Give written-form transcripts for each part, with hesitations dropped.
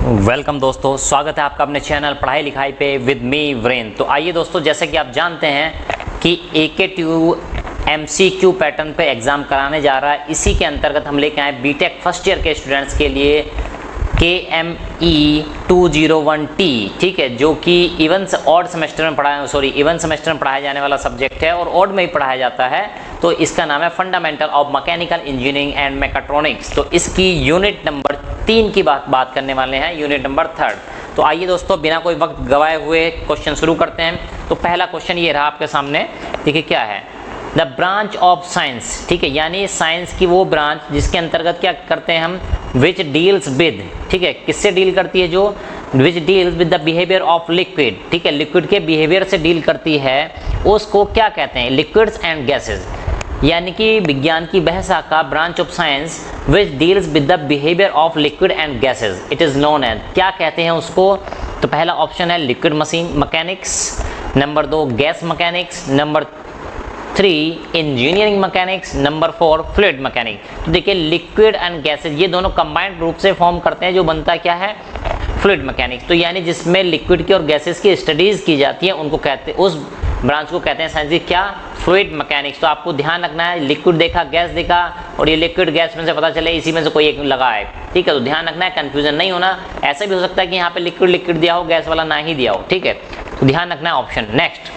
Welcome दोस्तों, स्वागत है आपका अपने चैनल पढ़ाई लिखाई पे विद मी वीरेंद्र। तो आइए दोस्तों, जैसे कि आप जानते हैं कि AK-TU MCQ पैटर्न पे एग्ज़ाम कराने जा रहा है। इसी के अंतर्गत हम लेके आए बीटेक फर्स्ट ईयर के स्टूडेंट्स के लिए KME 201T, ठीक है, जो कि इवन सेमेस्टर में पढ़ाया जाने वाला सब्जेक्ट है और ऑड में ही पढ़ाया जाता है। तो इसका नाम है fundamental of mechanical engineering and mechatronics. तो इसकी यूनिट नंबर 3 की बात करने वाले हैं, यूनिट नंबर 3। तो आइए दोस्तों, बिना कोई वक्त गवाए हुए क्वेश्चन शुरू करते हैं। तो पहला क्वेश्चन ये रहा आपके सामने, देखिए क्या है। द ब्रांच ऑफ साइंस, ठीक है, यानी साइंस की वो ब्रांच जिसके अंतर्गत क्या करते हैं हम, विच डील्स विद, ठीक है, किससे डील करती है, जो विच deals with the behaviour of liquid, ठीक है, लिक्विड के बिहेवियर से डील करती है, उसको क्या कहते हैं, लिक्विड्स एंड गैसेज। यानी कि विज्ञान की वह शाखा, branch of science which deals with the behaviour of liquid and gases, it is known as, क्या कहते हैं उसको। तो पहला ऑप्शन है liquid machine mechanics, number 2 gas mechanics, number 3 engineering mechanics, number 4 fluid mechanics. तो देखिए लिक्विड एंड गैसेज ये दोनों कंबाइंड रूप से फॉर्म करते हैं, जो बनता क्या है, फ्लूइड मैकेनिक्स। तो यानी जिसमें लिक्विड की और गैसेज की स्टडीज़ की जाती है, उनको कहते हैं, उस ब्रांच को कहते हैं साइंस की क्या, फ्लूइड मैकेनिक्स। तो आपको ध्यान रखना है, लिक्विड देखा, गैस देखा, और ये लिक्विड गैस में से पता चले इसी में से कोई एक लगा है, ठीक है। तो ध्यान रखना है, कंफ्यूजन नहीं होना। ऐसा भी हो सकता है कि यहाँ पे लिक्विड दिया हो, गैस वाला ना ही दिया हो, ठीक है। तो ध्यान रखना है option. Next,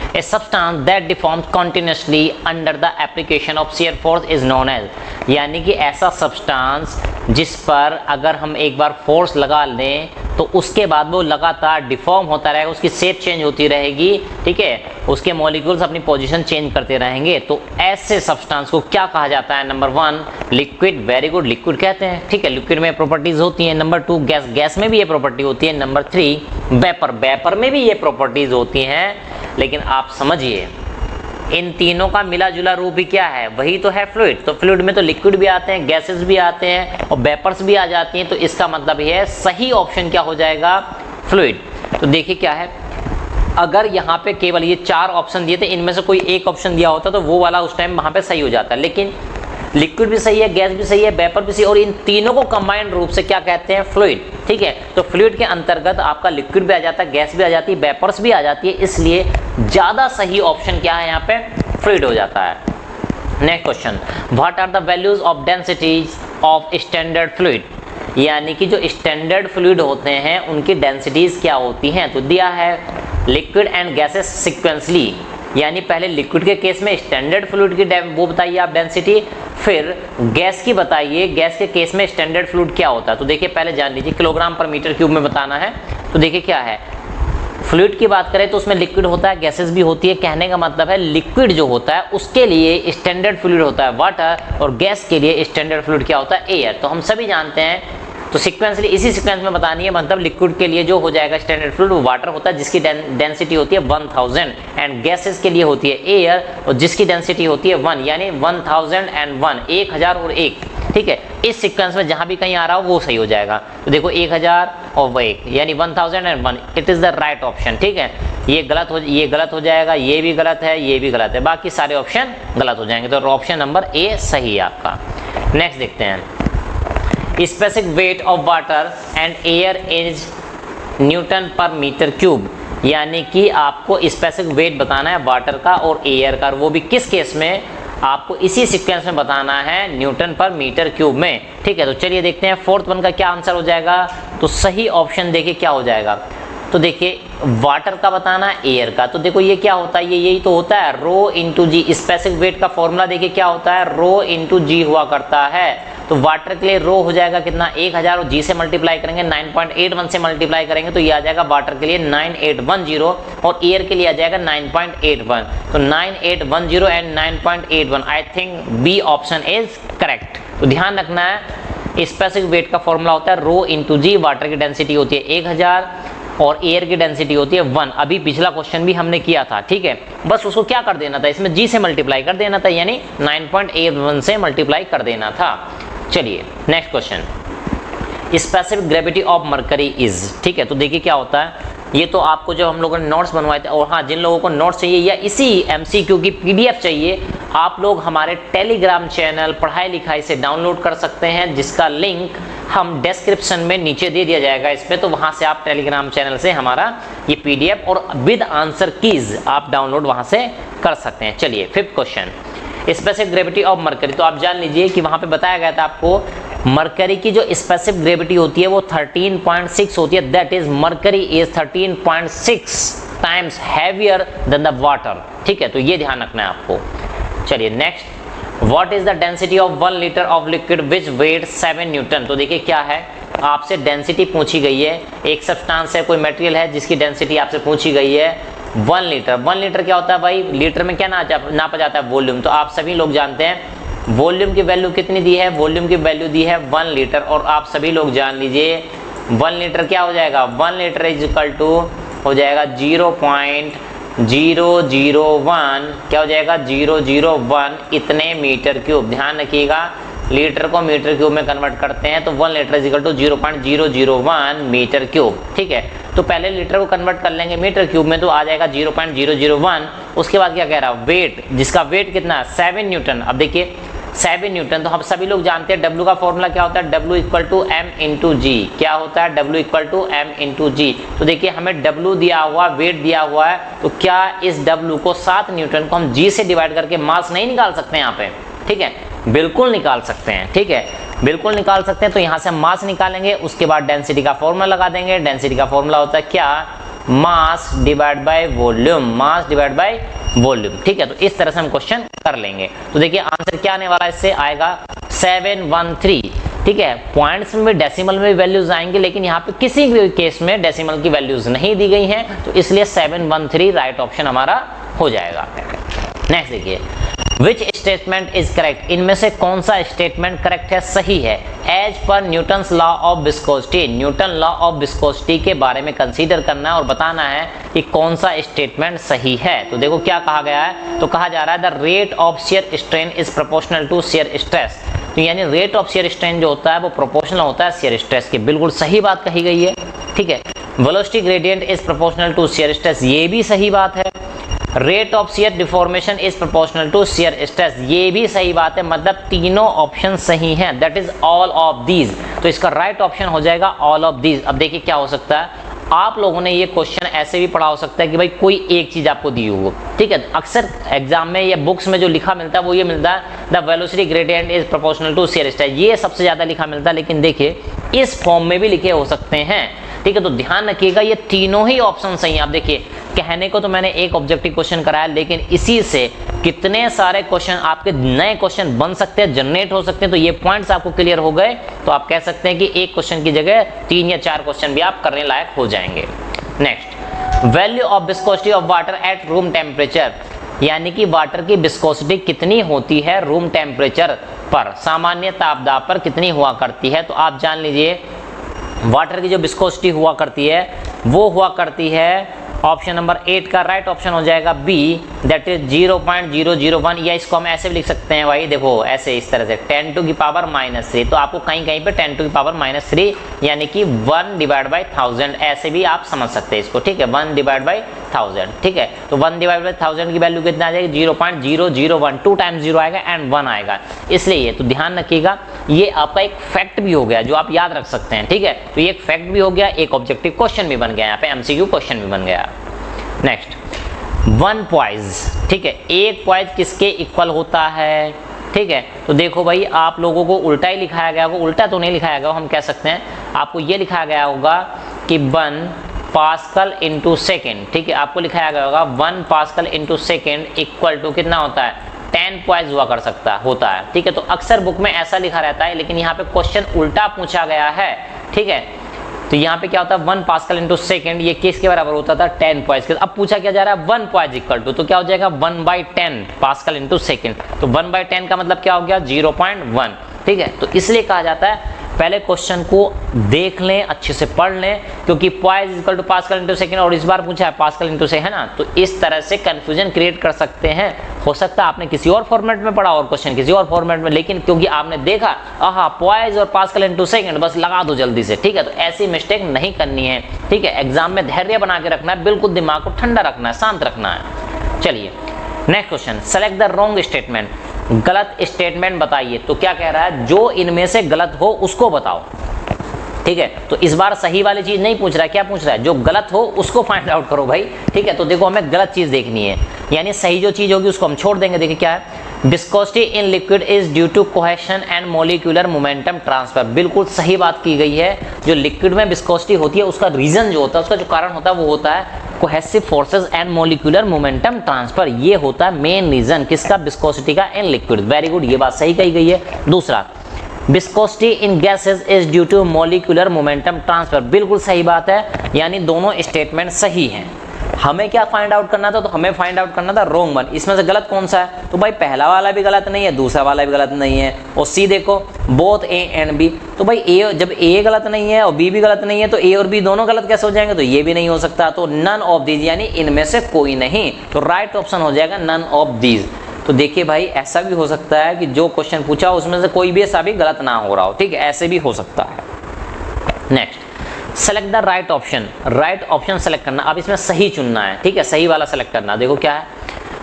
A substance that deforms continuously under the application of shear force is known as, यानी कि ऐसा सब्सटेंस जिस पर अगर हम एक बार फोर्स लगा लें तो उसके बाद वो लगातार डिफॉर्म होता रहेगा, उसकी शेप चेंज होती रहेगी, ठीक है, उसके मॉलिक्यूल्स अपनी पोजीशन चेंज करते रहेंगे। तो ऐसे सब्सटेंस को क्या कहा जाता है। Number 1 liquid, very good, liquid कहते हैं, ठीक है, लिक्विड में प्रॉपर्टीज होती हैं। नंबर 2 गैस, गैस में भी ये प्रॉपर्टी होती है। नंबर 3 वेपर, वेपर में भी ये प्रॉपर्टीज होती हैं। लेकिन आप समझिए, इन तीनों का मिला जुला रूप ही क्या है, वही तो है फ्लूइड। तो फ्लूइड में तो लिक्विड भी आते हैं, गैसेस भी आते हैं और वेपर्स भी आ जाती हैं। तो इसका मतलब ये है, सही ऑप्शन क्या हो जाएगा, फ्लूइड। तो देखिए क्या है, अगर यहाँ पे केवल ये 4 ऑप्शन दिए थे, इनमें से कोई एक ऑप्शन दिया होता तो वो वाला उस टाइम वहाँ पे सही हो जाता, लेकिन लिक्विड भी सही है, गैस भी सही है, वेपर भी सही है, और इन तीनों को कंबाइंड रूप से क्या कहते हैं, फ्लूइड, ठीक है। तो फ्लूइड के अंतर्गत आपका लिक्विड भी आ जाता है, गैस भी आ जाती है, वेपर्स भी आ जाती है, इसलिए ज़्यादा सही ऑप्शन क्या है यहाँ पे, फ्लूइड हो जाता है। Next question, what are the values of densities of standard fluid, यानी कि जो स्टैंडर्ड फ्लूइड होते हैं उनकी डेंसिटीज क्या होती हैं। तो दिया है लिक्विड एंड गैसेस सिक्वेंसली, यानी पहले लिक्विड के केस में स्टैंडर्ड फ्लूइड की वो बताइए आप डेंसिटी, फिर गैस की बताइए, गैस के केस में स्टैंडर्ड फ्लूइड क्या होता है। तो देखिए पहले जान लीजिए, किलोग्राम पर मीटर क्यूब में बताना है। तो देखिए क्या है, फ्लूइड की बात करें तो उसमें लिक्विड होता है, गैसेस भी होती है। कहने का मतलब है लिक्विड जो होता है उसके लिए स्टैंडर्ड फ्लूइड होता है वाटर, और गैस के लिए स्टैंडर्ड फ्लूइड क्या होता है, एयर। तो हम सभी जानते हैं। तो सीक्वेंसली इसी सीक्वेंस में बतानी है, मतलब लिक्विड के लिए जो हो जाएगा स्टैंडर्ड फ्लूइड वो वाटर होता है, जिसकी डेंसिटी होती है 1000, एंड गैसेस के लिए होती है एयर, और जिसकी डेंसिटी होती है 1, यानी 1001, 1001, ठीक है। इस सीक्वेंस में जहां भी कहीं आ रहा हो वो सही हो जाएगा। तो देखो 1000 और 1, यानी 1001, it is the right option, ठीक है। ये गलत हो जाएगा, ये भी गलत है, ये भी गलत है, बाकी सारे ऑप्शन गलत हो जाएंगे। तो ऑप्शन नंबर ए सही है आपका। नेक्स्ट देखते हैं, specific weight of water and air is Newton पर मीटर क्यूब, यानी कि आपको स्पेसिफिक वेट बताना है वाटर का और एयर का, वो भी किस केस में, आपको इसी सीक्वेंस में बताना है, न्यूटन पर मीटर क्यूब में, ठीक है। तो चलिए देखते हैं 4th वन का क्या आंसर हो जाएगा। तो सही ऑप्शन देखिए क्या हो जाएगा। तो देखिए वाटर का बताना है, एयर का। तो देखो ये क्या होता है, ये यही तो होता है, रो इंटू जी। स्पेसिफिक वेट का फॉर्मूला देखिए क्या होता है, रो इंटू जी हुआ करता है। तो वाटर के लिए रो हो जाएगा कितना, 1000, और जी से मल्टीप्लाई करेंगे 9.81 से मल्टीप्लाई करेंगे तो ये आ जाएगा वाटर के लिए 9810, और एयर के लिए आ जाएगा 9.81। तो 9810 and 9.81, I think B option is correct. तो ध्यान रखना है, स्पेसिफिक वेट का फॉर्मूला होता है रो इंटू जी, वाटर की डेंसिटी होती है 1000 और एयर की डेंसिटी होती है 1। अभी पिछला क्वेश्चन भी हमने किया था, ठीक है, बस उसको क्या कर देना था, इसमें जी से मल्टीप्लाई कर देना था, यानी 9.81 से मल्टीप्लाई कर देना था। चलिए next question, specific gravity of mercury is, ठीक है। तो देखिए क्या होता है, ये तो आपको जब हम लोगों ने नोट्स बनवाए थे, और हाँ, जिन लोगों को नोट्स चाहिए या इसी MCQ की PDF चाहिए, आप लोग हमारे टेलीग्राम चैनल पढ़ाई लिखाई से डाउनलोड कर सकते हैं, जिसका लिंक हम डिस्क्रिप्शन में नीचे दे दिया जाएगा इस पे, तो वहां से आप टेलीग्राम चैनल से हमारा ये पीडीएफ और विद आंसर कीज आप डाउनलोड वहां से कर सकते हैं। चलिए 5th question, specific gravity of mercury. तो आप जान लीजिए कि वहां पे बताया गया था आपको मरकरी की जो स्पेसिफिक ग्रेविटी होती है वो 13.6 होती है, that is mercury is 13.6 times heavier than the water. ठीक है, तो ये ध्यान रखना है आपको। चलिए next, what is the density of 1 litre of liquid which weight 7 newton. तो देखिए क्या है, आपसे डेंसिटी पूछी गई है, एक सब्सटेंस है, कोई मटेरियल है जिसकी डेंसिटी आपसे पूछी गई है 1 लीटर। 1 लीटर क्या होता है भाई, लीटर में क्या नापा जाता है, वॉल्यूम। तो आप सभी लोग जानते हैं वॉल्यूम की वैल्यू कितनी दी है, वॉल्यूम की वैल्यू दी है 1 लीटर। और आप सभी लोग जान लीजिए 1 लीटर क्या हो जाएगा, 1 लीटर इज इक्वल टू हो जाएगा 0.001, क्या हो जाएगा 001 इतने मीटर क्यूब। ध्यान रखिएगा लीटर को मीटर क्यूब में कन्वर्ट करते हैं तो 1 litre is equal to 0.001 metre cube. ठीक है, तो पहले लीटर को कन्वर्ट कर लेंगे मीटर क्यूब में तो आ जाएगा 0.001। उसके बाद क्या कह रहा है, वेट, जिसका वेट कितना 7 न्यूटन। अब देखिए 7 न्यूटन, तो हम सभी लोग जानते हैं W का फॉर्मूला क्या होता है, W equal to M into g. क्या होता है, W equal to M into g. तो देखिए हमें W दिया हुआ, वेट दिया हुआ है, तो क्या इस W को 7 न्यूटन को हम G से डिवाइड करके मास नहीं निकाल सकते यहाँ पे। ठीक है, बिल्कुल निकाल सकते हैं। ठीक है, बिल्कुल निकाल सकते हैं। तो यहाँ से हम मास निकालेंगे, उसके बाद डेंसिटी का फॉर्मूला लगा देंगे। डेंसिटी का फॉर्मूला होता है क्या, mass divide by volume, mass divide by volume. ठीक है, तो इस तरह से हम क्वेश्चन कर लेंगे। तो देखिए आंसर क्या आने वाला है, इससे आएगा 713। ठीक है, पॉइंट्स में भी डेसिमल में भी वैल्यूज आएंगे, लेकिन यहाँ पे किसी भी केस में डेसिमल की वैल्यूज नहीं दी गई हैं, तो इसलिए 713 राइट ऑप्शन हमारा हो जाएगा। नेक्स्ट देखिए, विच स्टेटमेंट इज करेक्ट। इनमें से कौन सा स्टेटमेंट करेक्ट है, सही है। As per Newton's law of viscosity, Newton law of viscosity के बारे में कंसीडर करना है और बताना है कि कौन सा स्टेटमेंट सही है। तो देखो क्या कहा गया है, तो कहा जा रहा है the rate of shear strain is proportional to shear stress. तो यानी रेट ऑफ शियर स्ट्रेन जो होता है वो प्रोपोर्शनल होता है शियर स्ट्रेस के। बिल्कुल सही बात कही गई है। ठीक है, velocity gradient is proportional to shear stress, ये भी सही बात है। Rate of shear deformation is proportional to shear stress, ये भी सही बात है। मतलब तीनों ऑप्शन सही हैं, that is all of these. तो इसका राइट ऑप्शन हो जाएगा ऑल ऑफ दीज। अब देखिए क्या हो सकता है, आप लोगों ने ये क्वेश्चन ऐसे भी पढ़ा हो सकता है कि भाई कोई एक चीज आपको दी हो। ठीक है, अक्सर एग्जाम में या बुक्स में जो लिखा मिलता है वो ये मिलता है the velocity gradient is proportional to shear stress, ये सबसे ज्यादा लिखा मिलता है। लेकिन देखिए इस फॉर्म में भी लिखे हो सकते हैं। ठीक है, तो ध्यान रखिएगा ये तीनों ही ऑप्शन सही हैं। आप देखिए कहने को तो मैंने एक ऑब्जेक्टिव क्वेश्चन कराया, लेकिन इसी से कितने सारे क्वेश्चन आपके नए क्वेश्चन बन सकते हैं, जनरेट हो सकते हैं। तो ये पॉइंट्स आपको क्लियर हो गए तो आप कह सकते हैं कि एक क्वेश्चन की जगह 3 या 4 क्वेश्चन भी आप करने लायक हो जाएंगे। Next, value of viscosity of water at room temperature, यानी कि वाटर की विस्कोसिटी कितनी होती है रूम टेम्परेचर पर, सामान्य तापदाब पर कितनी हुआ करती है। तो आप जान लीजिए वाटर की जो विस्कोसिटी हुआ करती है वो हुआ करती है, ऑप्शन नंबर 8 का राइट ऑप्शन हो जाएगा बी, दैट इज 0.001। या इसको हम ऐसे भी लिख सकते हैं भाई, देखो ऐसे इस तरह से 10 टू की पावर -3। तो आपको कहीं कहीं पे 10 टू की पावर -3 यानी कि 1 डिवाइड बाई 1000 ऐसे भी आप समझ सकते हैं इसको। ठीक है, 1 डिवाइड बाई 1000। ठीक है, तो 1 डिवाइड बाई 1000 की वैल्यू कितना आ जाएगी 0.001, 2 टाइम्स 0 आएगा एंड 1 आएगा, इसलिए तो ध्यान रखिएगा ये आपका एक फैक्ट भी हो गया जो आप याद रख सकते हैं। ठीक है, तो ये एक फैक्ट भी हो गया, एक ऑब्जेक्टिव क्वेश्चन भी बन गया, यहाँ पे MCQ क्वेश्चन भी बन गया। Next, 1 poise. ठीक है, एक पॉइज किसके इक्वल होता है। ठीक है, तो देखो भाई आप लोगों को उल्टा ही लिखाया गया होगा, उल्टा तो नहीं लिखाया गया, हम कह सकते हैं आपको ये लिखाया गया होगा कि 1 पास्कल इंटू सेकेंड। ठीक है, आपको लिखाया गया होगा 1 pascal into second equal to कितना होता है 10 पॉइज हुआ कर सकता होता है। ठीक है, तो अक्सर बुक में ऐसा लिखा रहता है, लेकिन यहाँ पे क्वेश्चन उल्टा पूछा गया है। ठीक है, तो यहाँ पे क्या होता है 1 पास्कल इंटू सेकेंड, ये किसके बराबर होता था 10 पॉइज के। अब पूछा क्या जा रहा है 1 पॉइज इक्वल टू, तो क्या हो जाएगा 1/10 पास्कल इंटू सेकेंड। तो 1/10 का मतलब क्या हो गया 0.1। ठीक है, तो इसलिए कहा जाता है पहले क्वेश्चन को देख लें, अच्छे से पढ़ लें, क्योंकि poise equal to pascal into second और इस बार पूछा है पास्कल इंटू से, है ना, तो इस तरह से कंफ्यूजन क्रिएट कर सकते हैं। हो सकता है आपने किसी और फॉर्मेट में पढ़ा और क्वेश्चन किसी और फॉर्मेट में, लेकिन क्योंकि आपने देखा आहा पॉइज और पास्कल इंटू सेकेंड बस लगा दो जल्दी से। ठीक है, तो ऐसी मिस्टेक नहीं करनी है। ठीक है, एग्जाम में धैर्य बना के रखना है, बिल्कुल दिमाग को ठंडा रखना है, शांत रखना है। चलिए next question, select the wrong statement, गलत स्टेटमेंट बताइए। तो क्या कह रहा है, जो इनमें से गलत हो उसको बताओ। ठीक है, तो इस बार सही वाली चीज नहीं पूछ रहा है, क्या पूछ रहा है, जो गलत हो उसको फाइंड आउट करो भाई। ठीक है, तो देखो हमें गलत चीज देखनी है, यानी सही जो चीज होगी उसको हम छोड़ देंगे। देखिए क्या है, viscosity in liquid is due to cohesion and molecular momentum transfer. बिल्कुल सही बात की गई है, जो लिक्विड में विस्कोसिटी होती है उसका रीजन जो होता है, उसका जो कारण होता है वो होता है cohesive forces and molecular momentum transfer. ये होता है मेन रीजन किसका, विस्कोसिटी का इन लिक्विड। वेरी गुड, ये बात सही कही गई है। दूसरा, viscosity in gases is due to molecular momentum transfer. बिल्कुल सही बात है, यानी दोनों स्टेटमेंट सही हैं। हमें क्या फाइंड आउट करना था, तो हमें फाइंड आउट करना था रॉन्ग वन। इसमें से गलत कौन सा है, तो भाई पहला वाला भी गलत नहीं है, दूसरा वाला भी गलत नहीं है। और सी देखो, बोथ ए एंड बी, तो भाई ए, जब ए गलत नहीं है और बी भी गलत नहीं है तो ए और बी दोनों गलत कैसे हो जाएंगे, तो ये भी नहीं हो सकता। तो नन ऑफ दीज, यानी इनमें से कोई नहीं, तो राइट ऑप्शन हो जाएगा नन ऑफ दीज। तो देखिए भाई, ऐसा भी हो सकता है कि जो क्वेश्चन पूछा उसमें से कोई भी ऐसा भी गलत ना हो रहा हो। ठीक है, ऐसे भी हो सकता है। Next, select the right option, right option select करना। अब इसमें सही चुनना है। ठीक है, सही वाला सेलेक्ट करना। देखो क्या है,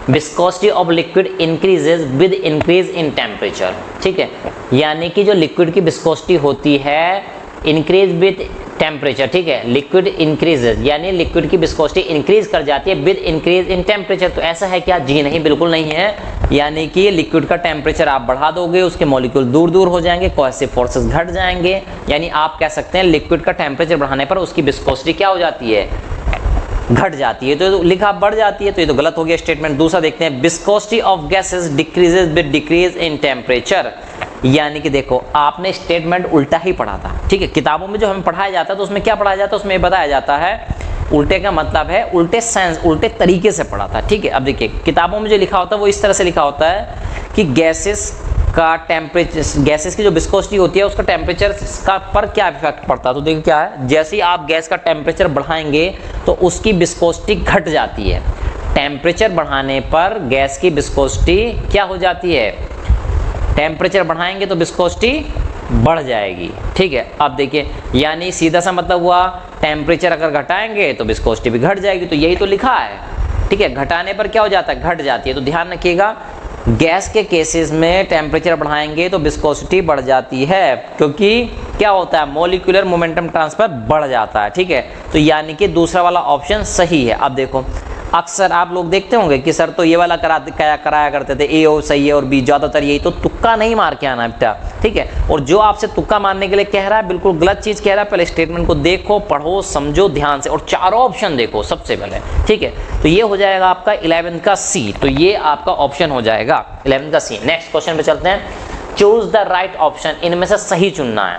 viscosity of liquid increases with increase in temperature. ठीक है, यानी कि जो लिक्विड की विस्कोसिटी होती है इंक्रीज विद टेम्परेचर। ठीक है, लिक्विड इंक्रीजेज, यानी लिक्विड की विस्कोसिटी इंक्रीज कर जाती है विद इंक्रीज इन टेम्परेचर। तो ऐसा है क्या, जी नहीं, बिल्कुल नहीं है। यानी कि लिक्विड का टेम्परेचर आप बढ़ा दोगे, उसके मॉलिक्यूल दूर दूर हो जाएंगे, कोहेसिव फोर्सेस घट जाएंगे। यानी आप कह सकते हैं लिक्विड का टेम्परेचर बढ़ाने पर उसकी विस्कोसिटी क्या हो जाती है, घट जाती है। तो लिखा बढ़ जाती है, तो ये तो गलत हो गया स्टेटमेंट। दूसरा देखते हैं, viscosity of gases decreases with decrease in temperature. यानी कि देखो, आपने स्टेटमेंट उल्टा ही पढ़ा था। ठीक है, किताबों में जो हमें पढ़ाया जाता है तो उसमें क्या पढ़ाया जाता है, उसमें बताया जाता है, उल्टे का मतलब है उल्टे सेंस, उल्टे तरीके से पढ़ा था। ठीक है, अब देखिए किताबों में जो लिखा होता है वो इस तरह से लिखा होता है कि गैसेस का टेम्परेचर, गैसेस की जो विस्कोसिटी होती है उसका टेम्परेचर का पर क्या इफेक्ट पड़ता है। तो देखिए क्या है, जैसे ही आप गैस का टेम्परेचर बढ़ाएंगे तो उसकी विस्कोसिटी घट जाती है। टेम्परेचर बढ़ाने पर गैस की विस्कोसिटी क्या हो जाती है, टेम्परेचर बढ़ाएंगे तो विस्कोसिटी बढ़ जाएगी। ठीक है, अब देखिए, यानी सीधा सा मतलब हुआ टेम्परेचर अगर घटाएंगे तो विस्कोसिटी भी घट जाएगी। तो यही तो लिखा है। ठीक है, घटाने पर क्या हो जाता है, घट जाती है। तो ध्यान रखिएगा, गैस के केसेस में टेम्परेचर बढ़ाएंगे तो विस्कोसिटी बढ़ जाती है, क्योंकि क्या होता है, मॉलिक्यूलर मोमेंटम ट्रांसफर बढ़ जाता है। ठीक है, तो यानी कि दूसरा वाला ऑप्शन सही है। अब देखो, अक्सर आप लोग देखते होंगे कि सर तो ये वाला कराया करते थे, ए ओ सही है और बी, ज़्यादातर यही। तो तुक्का नहीं मार के आना बेटा। ठीक है, और जो आपसे तुक्का मारने के लिए कह रहा है बिल्कुल गलत चीज़ कह रहा है। पहले स्टेटमेंट को देखो, पढ़ो, समझो ध्यान से, और चारों ऑप्शन देखो सबसे पहले। ठीक है, तो ये हो जाएगा आपका 11th का सी। तो ये आपका ऑप्शन हो जाएगा 11th का सी। नेक्स्ट क्वेश्चन पे चलते हैं, चूज द राइट ऑप्शन, इनमें से सही चुनना है।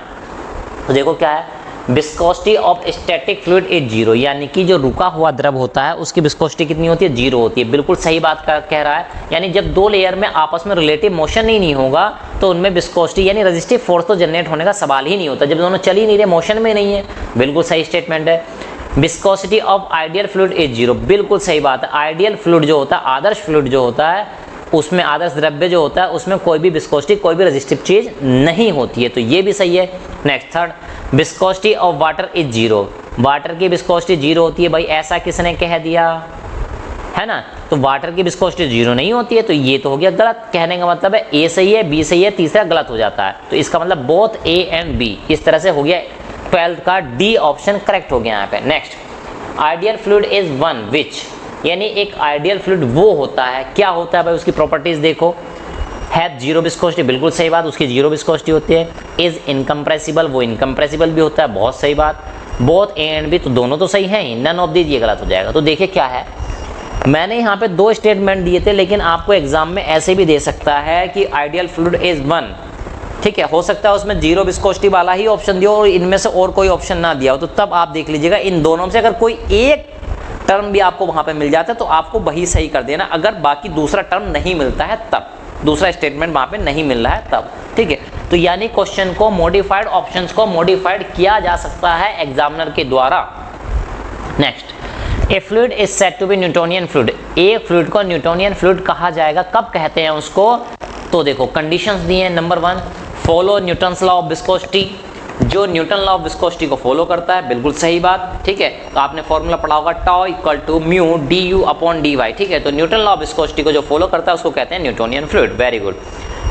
तो देखो क्या है, viscosity of static fluid is zero, यानी कि जो रुका हुआ द्रव होता है उसकी विस्कोसिटी कितनी होती है, जीरो होती है। बिल्कुल सही बात कह रहा है, यानी जब दो लेयर में आपस में रिलेटिव मोशन ही नहीं होगा तो उनमें विस्कोसिटी यानी रेजिस्टिव फोर्स तो जनरेट होने का सवाल ही नहीं होता, जब दोनों चल ही नहीं रहे, मोशन में नहीं है। बिल्कुल सही स्टेटमेंट है। Viscosity of ideal fluid is zero, बिल्कुल सही बात है। आइडियल फ्लूइड जो होता है, आदर्श फ्लूइड जो होता है, उसमें आदर्श द्रव्य जो होता है उसमें कोई भी विस्कोसिटी, कोई भी रेजिस्टिव चीज नहीं होती है। तो ये भी सही है। Next third, viscosity of water is zero, water की विस्कोसिटी जीरो होती है। भाई ऐसा किसने कह दिया है ना, तो वाटर की विस्कोसिटी जीरो नहीं होती है। तो ये तो हो गया गलत। कहने का मतलब है ए सही है, बी सही है, तीसरा गलत हो जाता है। तो इसका मतलब बोथ ए एंड बी, इस तरह से हो गया 12th का डी ऑप्शन करेक्ट हो गया यहाँ पे। Next, ideal fluid is one which, यानी एक आइडियल फ्लूइड वो होता है, क्या होता है भाई, उसकी प्रॉपर्टीज देखो। है जीरो विस्कोसिटी, बिल्कुल सही बात, उसकी जीरो विस्कोसिटी होती है। इज इनकम्प्रेसिबल, वो इनकम्प्रेसिबल भी होता है, बहुत सही बात। बोथ ए एंड बी, तो दोनों तो सही हैं ही। नन ऑफ दीज, ये गलत हो जाएगा। तो देखिए क्या है, मैंने यहाँ पे दो स्टेटमेंट दिए थे, लेकिन आपको एग्जाम में ऐसे भी दे सकता है कि आइडियल फ्लूइड इज वन। ठीक है, हो सकता है उसमें जीरो विस्कोसिटी वाला ही ऑप्शन दिया और इनमें से और कोई ऑप्शन ना दिया हो, तो तब आप देख लीजिएगा इन दोनों में से अगर कोई एक टर्म भी आपको वहां पे मिल जाता है तो आपको वही सही कर देना। अगर बाकी दूसरा टर्म नहीं मिलता है तब, दूसरा स्टेटमेंट वहां पे नहीं मिल रहा है तब। ठीक है, तो यानी क्वेश्चन को मॉडिफाइड, ऑप्शंस को मॉडिफाइड किया जा सकता है एग्जामिनर के द्वारा। Next, a fluid is said to be Newtonian fluid, एक फ्लूइड को न्यूटोनियन फ्लूइड कहा जाएगा, कब कहते हैं उसको। तो देखो कंडीशंस दिए हैं। Number 1, follow Newton's law of viscosity, जो न्यूटन लॉ ऑफ विस्कोसिटी को फॉलो करता है, बिल्कुल सही बात, ठीक है। तो आपने फॉर्मूला पढ़ा होगा tau equal to mu d u upon d y, ठीक है। तो न्यूटन लॉ ऑफ विस्कोसिटी को जो फॉलो करता है उसको कहते हैं Newtonian fluid. Very good.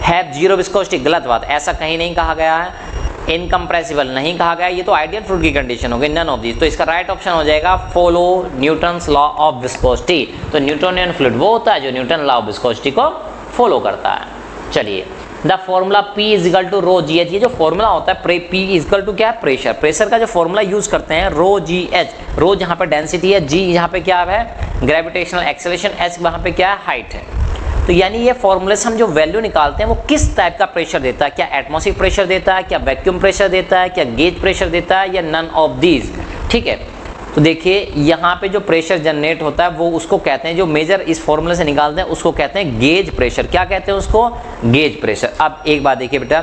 Have zero viscosity, गलत बात, ऐसा कहीं नहीं कहा गया है। इनकम्प्रेसिबल नहीं कहा गया, ये तो आइडियल फ्लूइड की कंडीशन हो गई, नन ऑफ दिस। तो इसका राइट ऑप्शन हो जाएगा follow Newton's law of viscosity. तो न्यूटोनियन फ्लूइड वो होता है जो न्यूटन लॉ ऑफ विस्कोसिटी को फॉलो करता है। चलिए, the formula P equal to rho g h, ये जो फॉर्मूला होता है P इजिकल टू क्या है, प्रेशर। प्रेशर का जो फॉर्मूला यूज करते हैं रो जी एच, रो जहाँ पे डेंसिटी है, जी यहाँ पे क्या है ग्रेविटेशनल एक्सेलरेशन, एच वहाँ पे क्या है हाइट है। तो यानी ये फॉर्मूले से हम जो वैल्यू निकालते हैं वो किस टाइप का प्रेशर देता है, क्या एटमॉस्फेरिक प्रेशर देता है, क्या वैक्यूम प्रेशर देता है, क्या गेज प्रेशर देता है, या नन ऑफ दीज, ठीक है। तो देखिए यहाँ पे जो प्रेशर जनरेट होता है वो उसको कहते हैं, जो मेजर इस फॉर्मूले से निकालते हैं उसको कहते हैं गेज प्रेशर। क्या कहते हैं उसको, गेज प्रेशर। अब एक बात देखिए बेटा,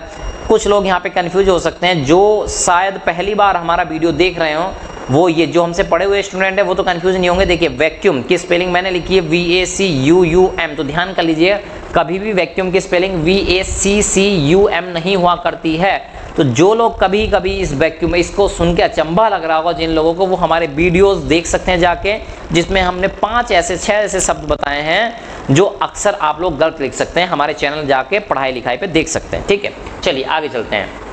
कुछ लोग यहाँ पे कंफ्यूज हो सकते हैं, जो शायद पहली बार हमारा वीडियो देख रहे हो, वो ये जो हमसे पढ़े हुए स्टूडेंट है वो तो कंफ्यूज नहीं होंगे। देखिए वैक्यूम की स्पेलिंग मैंने लिखी है VACUUM, तो ध्यान कर लीजिए कभी भी वैक्यूम की स्पेलिंग VACCUM नहीं हुआ करती है। तो जो लोग कभी कभी इस वैक्यूम इसको सुन के अचंभा लग रहा होगा जिन लोगों को, वो हमारे वीडियोस देख सकते हैं जाके, जिसमें हमने 6 ऐसे शब्द बताए हैं जो अक्सर आप लोग गलत लिख सकते हैं। हमारे चैनल जाके पढ़ाई लिखाई पे देख सकते हैं, ठीक है। चलिए आगे चलते हैं।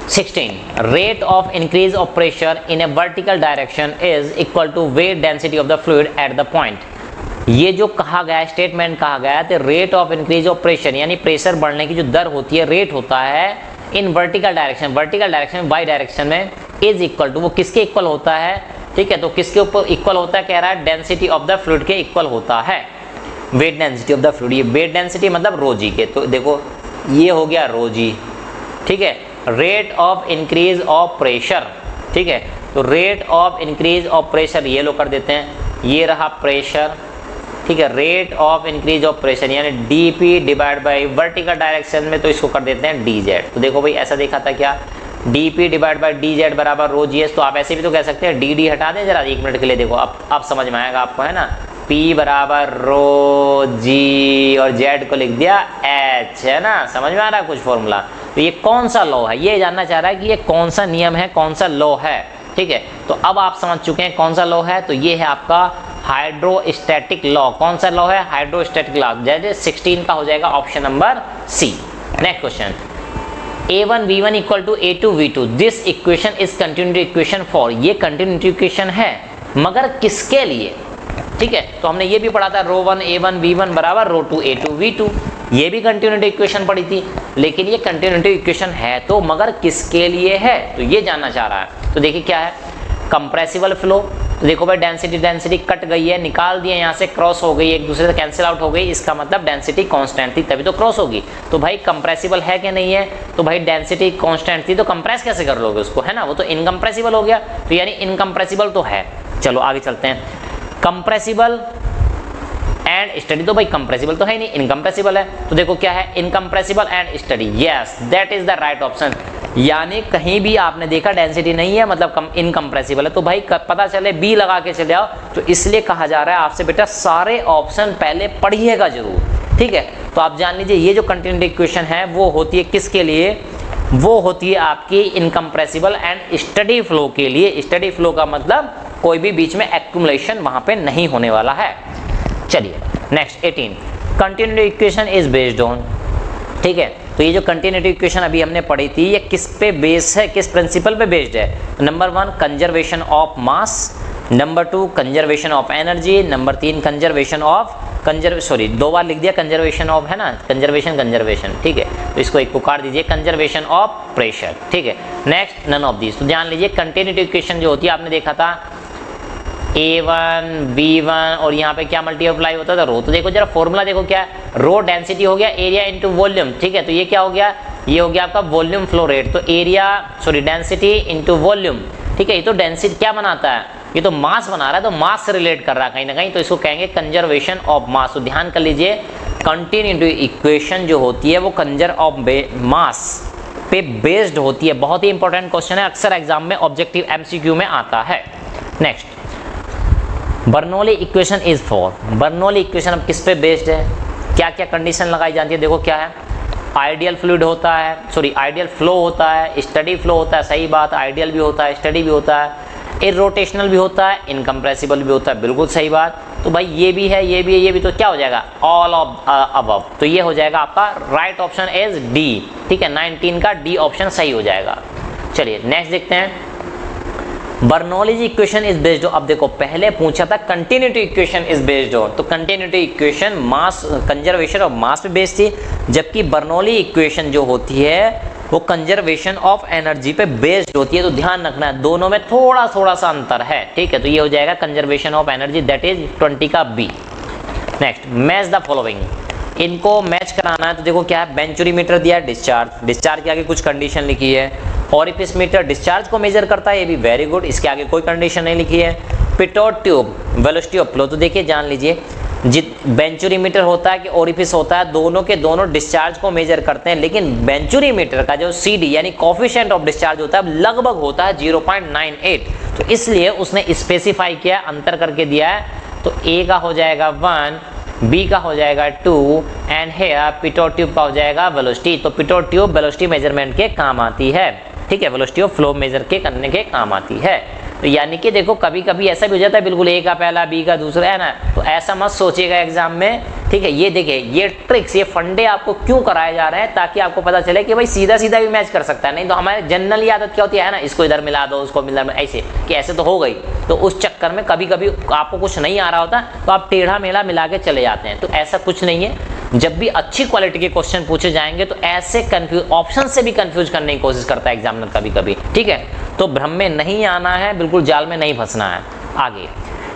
16 rate of increase of pressure in a vertical direction is equal to weight density of the fluid at the point। ये जो कहा गया है स्टेटमेंट कहा गया है, तो rate of increase of pressure यानी प्रेशर बढ़ने की जो दर होती है, रेट होता है in vertical direction, vertical direction में, वाई डायरेक्शन में, इज इक्वल टू, वो किसके इक्वल होता है, ठीक है। तो किसके ऊपर इक्वल होता है, कह रहा है डेंसिटी ऑफ द फ्लूइड के इक्वल होता है, weight density of the fluid. ये वेट डेंसिटी मतलब रो जी के, तो देखो ये हो गया रो जी, ठीक है। Rate of increase of pressure, ठीक है। तो rate of increase of pressure ये लोग कर देते हैं, ये रहा प्रेशर, ठीक है। Rate of increase of pressure यानी dP divide by vertical direction में, तो इसको कर देते हैं dz। तो देखो भाई ऐसा देखा था क्या, dP डिवाइड बाई dz बराबर रो जी एस। तो आप ऐसे भी तो कह सकते हैं dd हटा दें जरा 1 मिनट के लिए, देखो अब समझ में आएगा आपको, है ना। P बराबर रो जी और z को लिख दिया h, है ना, समझ में आ रहा है कुछ फॉर्मूला। तो ये कौन सा लॉ है, ये जानना चाह रहा है कि ये कौन सा नियम है, कौन सा लॉ है, ठीक है। तो अब आप समझ चुके हैं कौन सा लॉ है, तो ये है आपका हाइड्रोस्टैटिक लॉ। कौन सा लॉ है, हाइड्रोस्टैटिक लॉ। जैसे 16 का हो जाएगा option number C. Next question, A1V1 equal to A2V2, this equation is continuity equation for, ये कंटिन्यूटी इक्वेशन है मगर किसके लिए, ठीक है। तो हमने ये भी पढ़ा था रो1 A1 V1 बराबर रो2 A2 V2, ये भी कंटिन्यूटी इक्वेशन पढ़ी थी, लेकिन ये कंटिन्यूटी इक्वेशन है तो मगर किसके लिए है, तो ये जानना चाह रहा है। तो देखिए क्या है, कंप्रेसिबल फ्लो। तो देखो भाई डेंसिटी कट गई है, निकाल दिए यहाँ से, क्रॉस हो गई, एक दूसरे से कैंसिल आउट हो गई, इसका मतलब डेंसिटी कांस्टेंट थी तभी तो क्रॉस होगी। तो भाई कंप्रेसिबल है कि नहीं है, तो भाई डेंसिटी कांस्टेंट थी तो कंप्रेस कैसे कर लोगे उसको, है ना, वो तो इनकम्प्रेसिबल हो गया। तो यानी इनकम्प्रेसिबल तो है। चलो आगे चलते हैं। कंप्रेसिबल एंड स्टडी, तो भाई कंप्रेसिबल तो है नहीं, इनकम्प्रेसिबल है। तो देखो क्या है, incompressible and study, yes that is the right option. यानी कहीं भी आपने देखा डेंसिटी नहीं है मतलब इनकम्प्रेसिबल है, तो भाई पता चले बी लगा के चले आओ। तो इसलिए कहा जा रहा है आपसे बेटा सारे ऑप्शन पहले पढ़िएगा जरूर, ठीक है। तो आप जान लीजिए ये जो कंटिन्यूटी इक्वेशन है वो होती है किसके लिए, वो होती है आपकी इनकम्प्रेसिबल एंड स्टडी फ्लो के लिए। स्टडी फ्लो का मतलब कोई भी बीच में एक्यूमुलेशन वहां पे नहीं होने वाला है। चलिए next 18, continuity equation is based on, ठीक है। तो ये जो कंटिन्यूटी इक्वेशन अभी हमने पढ़ी थी ये किस पे बेस्ड है, किस प्रिंसिपल पे बेस्ड है। Number 1 conservation of mass, number 2 conservation of energy, number 3 conservation of दो बार लिख दिया कंजर्वेशन ऑफ, है ना, कंजर्वेशन, ठीक है। तो इसको एक पुकार दीजिए कंजर्वेशन ऑफ प्रेशर, ठीक है। Next none of this. तो ध्यान लीजिए कंटिन्यूटी इक्वेशन जो होती है आपने देखा था A1 B1 और यहाँ पे क्या मल्टीप्लाई होता था रो। तो देखो जरा फॉर्मूला देखो क्या है, रो डेंसिटी हो गया एरिया इनटू वॉल्यूम, ठीक है। तो ये क्या हो गया, ये हो गया आपका वॉल्यूम फ्लो रेट। तो डेंसिटी इनटू वॉल्यूम, ठीक है। ये तो डेंसिटी क्या बनाता है, ये तो मास बना रहा है, तो मास से रिलेट कर रहा है कहीं ना कहीं, तो इसको कहेंगे कंजर्वेशन ऑफ मास। तो ध्यान कर लीजिए कंटिन्यूटी इक्वेशन जो होती है वो कंजर ऑफ मास पे बेस्ड होती है। बहुत ही इंपॉर्टेंट क्वेश्चन है, अक्सर एग्जाम में ऑब्जेक्टिव MCQ में आता है। Next Bernoulli equation is for, Bernoulli equation अब किस पे बेस्ड है, क्या क्या कंडीशन लगाई जाती है, देखो क्या है, आइडियल फ्लूइड होता है, सॉरी आइडियल फ्लो होता है, स्टडी फ्लो होता है, सही बात, आइडियल भी होता है, स्टडी भी होता है, इरोटेशनल भी होता है, इनकम्प्रेसिबल भी होता है, बिल्कुल सही बात। तो भाई ये भी है, ये भी है, ये भी, तो क्या हो जाएगा ऑल ऑफ अबव। तो ये हो जाएगा आपका राइट ऑप्शन इज डी। ठीक है, 19 का डी ऑप्शन सही हो जाएगा। चलिए नेक्स्ट देखते हैं, Bernoulli's equation is based on. अब देखो पहले पूछा था continuity equation is based on, तो continuity equation mass conservation of mass पे बेस्ड थी, जबकि बर्नौली इक्वेशन जो होती है वो कंजर्वेशन ऑफ एनर्जी पे बेस्ड होती है। तो ध्यान रखना है दोनों में थोड़ा थोड़ा सा अंतर है। ठीक है, तो ये हो जाएगा conservation of energy, that is 20 का B. Next, match the following, इनको मैच कराना है। तो देखो क्या है, बेंचुरीमीटर दिया है, डिस्चार्ज के आगे कुछ कंडीशन लिखी है। ऑरिफिस मीटर डिस्चार्ज को मेजर करता है, ये भी वेरी गुड, इसके आगे कोई कंडीशन नहीं लिखी है। Pitot tube velocity of flow, तो देखिए जान लीजिए बेंचुरीमीटर होता है कि ओरिफिस होता है, दोनों के दोनों डिस्चार्ज को मेजर करते हैं, लेकिन बेंचुरीमीटर का जो CD यानी कोफिशिएंट ऑफ डिस्चार्ज होता है लगभग होता है 0.98। तो इसलिए उसने स्पेसिफाई किया, अंतर करके दिया है। तो A का हो जाएगा 1, B का हो जाएगा 2 एंड हेयर पिटोट ट्यूब का हो जाएगा वेलोसिटी। तो पिटोट ट्यूब वेलोसिटी मेजरमेंट के काम आती है। ठीक है, वेलोसिटी ऑफ फ्लो मेजर के करने के काम आती है। तो यानी कि देखो कभी कभी ऐसा भी हो जाता है बिल्कुल A का पहला B का दूसरा, है ना, तो ऐसा मत सोचिएगा एग्जाम में। ठीक है, ये देखिए ये ट्रिक्स, ये फंडे आपको क्यों कराए जा रहे हैं, ताकि आपको पता चले कि भाई सीधा सीधा भी मैच कर सकता है। नहीं तो हमारे जनरल आदत क्या होती है ना, इसको इधर मिला दो, उसको मिला, ऐसे कि ऐसे तो हो गई। तो उस चक्कर में कभी कभी आपको कुछ नहीं आ रहा होता तो आप टेढ़ा मेढ़ा मिला के चले जाते हैं। तो ऐसा कुछ नहीं है, जब भी अच्छी क्वालिटी के क्वेश्चन पूछे जाएंगे तो ऐसे कंफ्यूज ऑप्शन से भी कंफ्यूज करने की कोशिश करता है एग्जामिनर कभी कभी। ठीक है, तो भ्रम में नहीं आना है, बिल्कुल जाल में नहीं फंसना है। आगे,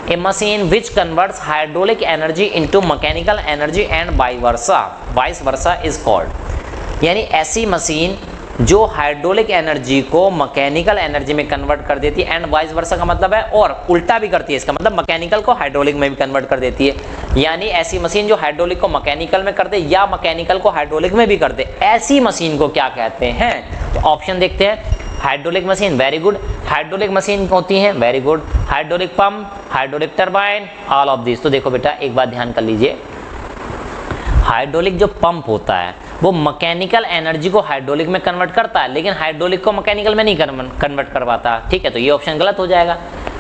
a machine which converts hydraulic energy into mechanical energy and vice versa is called, यानी ऐसी मशीन जो हाइड्रोलिक एनर्जी को मैकेनिकल एनर्जी में कन्वर्ट कर देती है, एंड वाइस वर्सा का मतलब है और उल्टा भी करती है, इसका मतलब मैकेनिकल को हाइड्रोलिक में भी कन्वर्ट कर देती है। यानी ऐसी मशीन जो हाइड्रोलिक को मैकेनिकल में कर दे या मैकेनिकल को हाइड्रोलिक में भी कर दे, ऐसी मशीन को क्या कहते हैं। तो ऑप्शन देखते हैं, hydraulic machine very good, hydraulic machine होती है very good, hydraulic pump, hydraulic turbine, all of this. तो देखो बेटा एक बात ध्यान कर लीजिए, हाइड्रोलिक जो पंप होता है वो मैकेनिकल एनर्जी को हाइड्रोलिक में कन्वर्ट करता है, लेकिन हाइड्रोलिक को मैकेनिकल में नहीं कन्वर्ट कर पाता। ठीक है, तो ये ऑप्शन गलत हो जाएगा।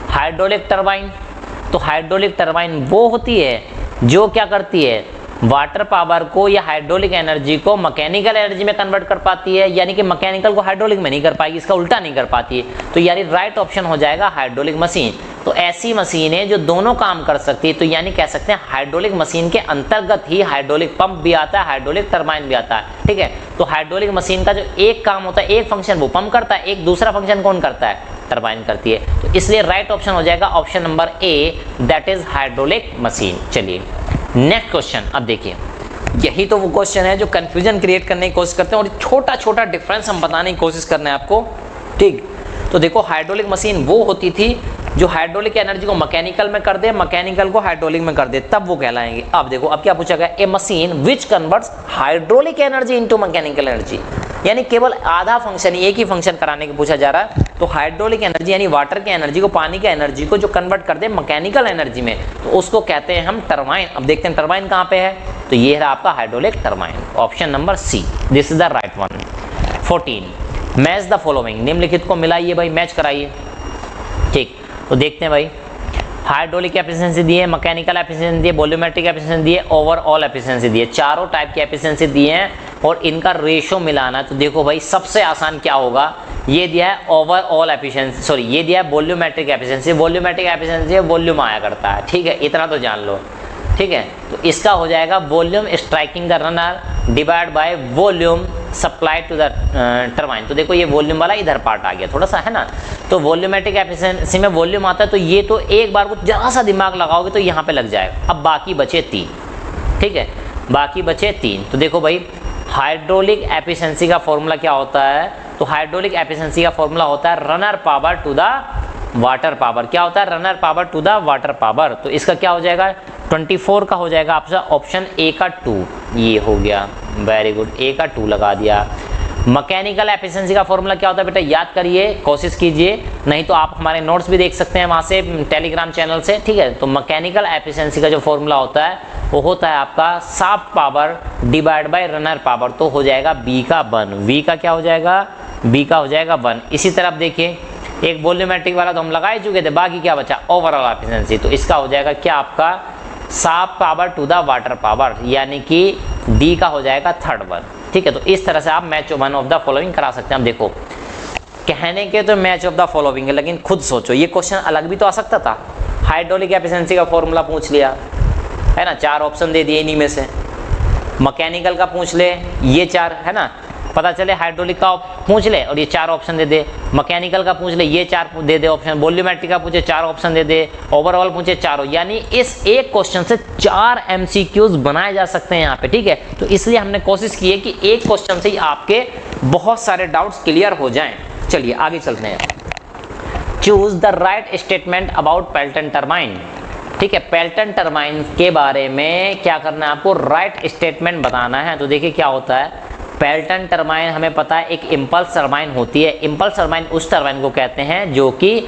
हाइड्रोलिक टरबाइन, तो हाइड्रोलिक टरबाइन वो होती है जो क्या करती है, वाटर पावर को या हाइड्रोलिक एनर्जी को मैकेनिकल एनर्जी में कन्वर्ट कर पाती है, यानी कि मैकेनिकल को हाइड्रोलिक में नहीं कर पाएगी, इसका उल्टा नहीं कर पाती है। तो यानी राइट ऑप्शन हो जाएगा हाइड्रोलिक मशीन। तो ऐसी मशीनें जो दोनों काम कर सकती है, तो यानी कह सकते हैं हाइड्रोलिक मशीन के अंतर्गत ही हाइड्रोलिक पंप भी आता है, हाइड्रोलिक टरबाइन भी आता है। ठीक है, तो हाइड्रोलिक मशीन का जो एक काम होता है, एक फंक्शन वो पंप करता है, एक दूसरा फंक्शन कौन करता है, टरबाइन करती है। तो इसलिए राइट ऑप्शन हो जाएगा option number A, that is hydraulic machine. चलिए नेक्स्ट क्वेश्चन, अब देखिए यही तो वो क्वेश्चन है जो कंफ्यूजन क्रिएट करने की कोशिश करते हैं, और छोटा छोटा डिफरेंस हम बताने की कोशिश कर रहे हैं आपको। ठीक, तो देखो हाइड्रोलिक मशीन वो होती थी जो हाइड्रोलिक एनर्जी को मैकेनिकल में कर दे, मैकेनिकल को हाइड्रोलिक में कर दे, तब वो कहलाएंगे। अब देखो अब क्या पूछा गया, a machine which converts hydraulic energy into mechanical energy, यानी केवल आधा फंक्शन, एक ही फंक्शन कराने के पूछा जा रहा है। तो हाइड्रोलिक एनर्जी यानी वाटर की एनर्जी को, पानी की एनर्जी को जो कन्वर्ट कर दे मैकेनिकल एनर्जी में, तो उसको कहते हैं हम टरबाइन। अब देखते हैं टरबाइन कहाँ पे है, तो ये है आपका hydraulic turbine, option number C, this is the right one. 14, match the following, निम्नलिखित को मिलाइए भाई, मैच कराइए। ठीक, तो देखते हैं भाई, हाइड्रोलिक एफिशिएंसी दी है, मैकेनिकल एफिशिएंसी दी है, वॉल्यूमेट्रिक एफिशिएंसी दी है, ओवरऑल एफिशिएंसी दी है, चारों टाइप की एफिशिएंसी दी है और इनका रेशो मिलाना। तो देखो भाई सबसे आसान क्या होगा, ये दिया है ओवरऑल एफिशिएंसी, सॉरी ये दिया है volumetric efficiency, volumetric efficiency volume आया करता है। ठीक है, इतना तो जान लो। ठीक है, तो इसका हो जाएगा volume striking the runner divide by volume supply to the turbine. तो देखो ये वॉल्यूम वाला इधर पार्ट आ गया थोड़ा सा, है ना। तो वॉल्यूमेट्रिक एफिशिएंसी में वॉल्यूम आता है, तो ये तो एक बार को जरा सा दिमाग लगाओगे तो यहाँ पे लग जाएगा। अब बाकी बचे 3। ठीक है, बाकी बचे 3। तो देखो भाई हाइड्रोलिक एफिशिएंसी का फॉर्मूला क्या होता है, तो हाइड्रोलिक एफिशिएंसी का फॉर्मूला होता है runner power to the water power. क्या होता है, runner power to the water power. तो इसका क्या हो जाएगा, 24 का हो जाएगा आपका ऑप्शन ए का 2, ये हो गया, वेरी गुड, ए का 2 लगा दिया। मैकेनिकल एफिशिएंसी का फॉर्मूला क्या होता है बेटा, याद करिए, कोशिश कीजिए, नहीं तो आप हमारे नोट्स भी देख सकते हैं वहाँ से टेलीग्राम चैनल से। ठीक है, तो मैकेनिकल एफिशिएंसी का जो फॉर्मूला होता है वो होता है आपका shaft power divide by runner power, तो हो जाएगा बी का 1। वी का क्या हो जाएगा, बी का हो जाएगा 1। इसी तरह देखिए एक वॉल्यूमेट्रिक वाला तो हम लगा ही चुके थे, बाकी क्या बचा, ओवरऑल एफिशिएंसी, तो इसका हो जाएगा क्या आपका shaft power to the water power, यानी कि डी का हो जाएगा 3rd वन। ठीक है, तो इस तरह से आप match one of the following करा सकते हैं। अब देखो कहने के तो मैच ऑफ द फॉलोइंग है, लेकिन खुद सोचो ये क्वेश्चन अलग भी तो आ सकता था। हाइड्रोलिक एफिशिएंसी का फॉर्मूला पूछ लिया है ना, 4 ऑप्शन दे दिए इन्हीं में से। मैकेनिकल का पूछ ले, ये 4 है ना, पता चले हाइड्रोलिक का पूछ ले और ये 4 ऑप्शन दे दे। मैकेनिकल का पूछ ले, ये 4 दे दे ऑप्शन। वॉल्यूमेट्रिक का पूछे 4 ऑप्शन दे दे। ओवरऑल पूछे 4, यानी इस एक क्वेश्चन से 4 MCQs बनाए जा सकते हैं यहाँ पे। ठीक है, तो इसलिए हमने कोशिश की है कि एक क्वेश्चन से ही आपके बहुत सारे डाउट्स क्लियर हो जाएं। चलिए आगे चलते हैं। Choose the right statement about Pelton turbine. ठीक है, पेल्टन टरबाइन के बारे में क्या करना है आपको, राइट स्टेटमेंट बताना है। तो देखिए क्या होता है, पेल्टन टरबाइन हमें पता है एक इम्पल्स टरबाइन होती है। इम्पल्स टरबाइन उस टरबाइन को कहते हैं जो कि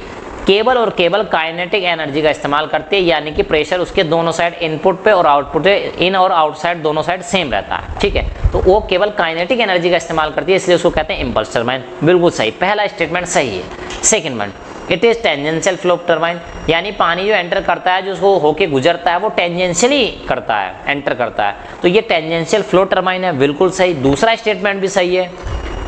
केवल और केवल काइनेटिक एनर्जी का इस्तेमाल करती है, यानी कि प्रेशर उसके दोनों साइड इनपुट पे और आउटपुट पे, इन और आउटसाइड दोनों साइड सेम रहता है। ठीक है, तो वो केवल काइनेटिक एनर्जी का इस्तेमाल करती है, इसलिए उसको कहते हैं इम्पल्स टरबाइन। बिल्कुल सही, पहला स्टेटमेंट सही है। Second one, it is tangential flow turbine, यानी पानी जो एंटर करता है, जो उसको होके गुजरता है, वो टेंजेंशियली करता है, एंटर करता है, तो ये टेंजेंशियल फ्लो टरबाइन है। बिल्कुल सही। दूसरा स्टेटमेंट भी सही है।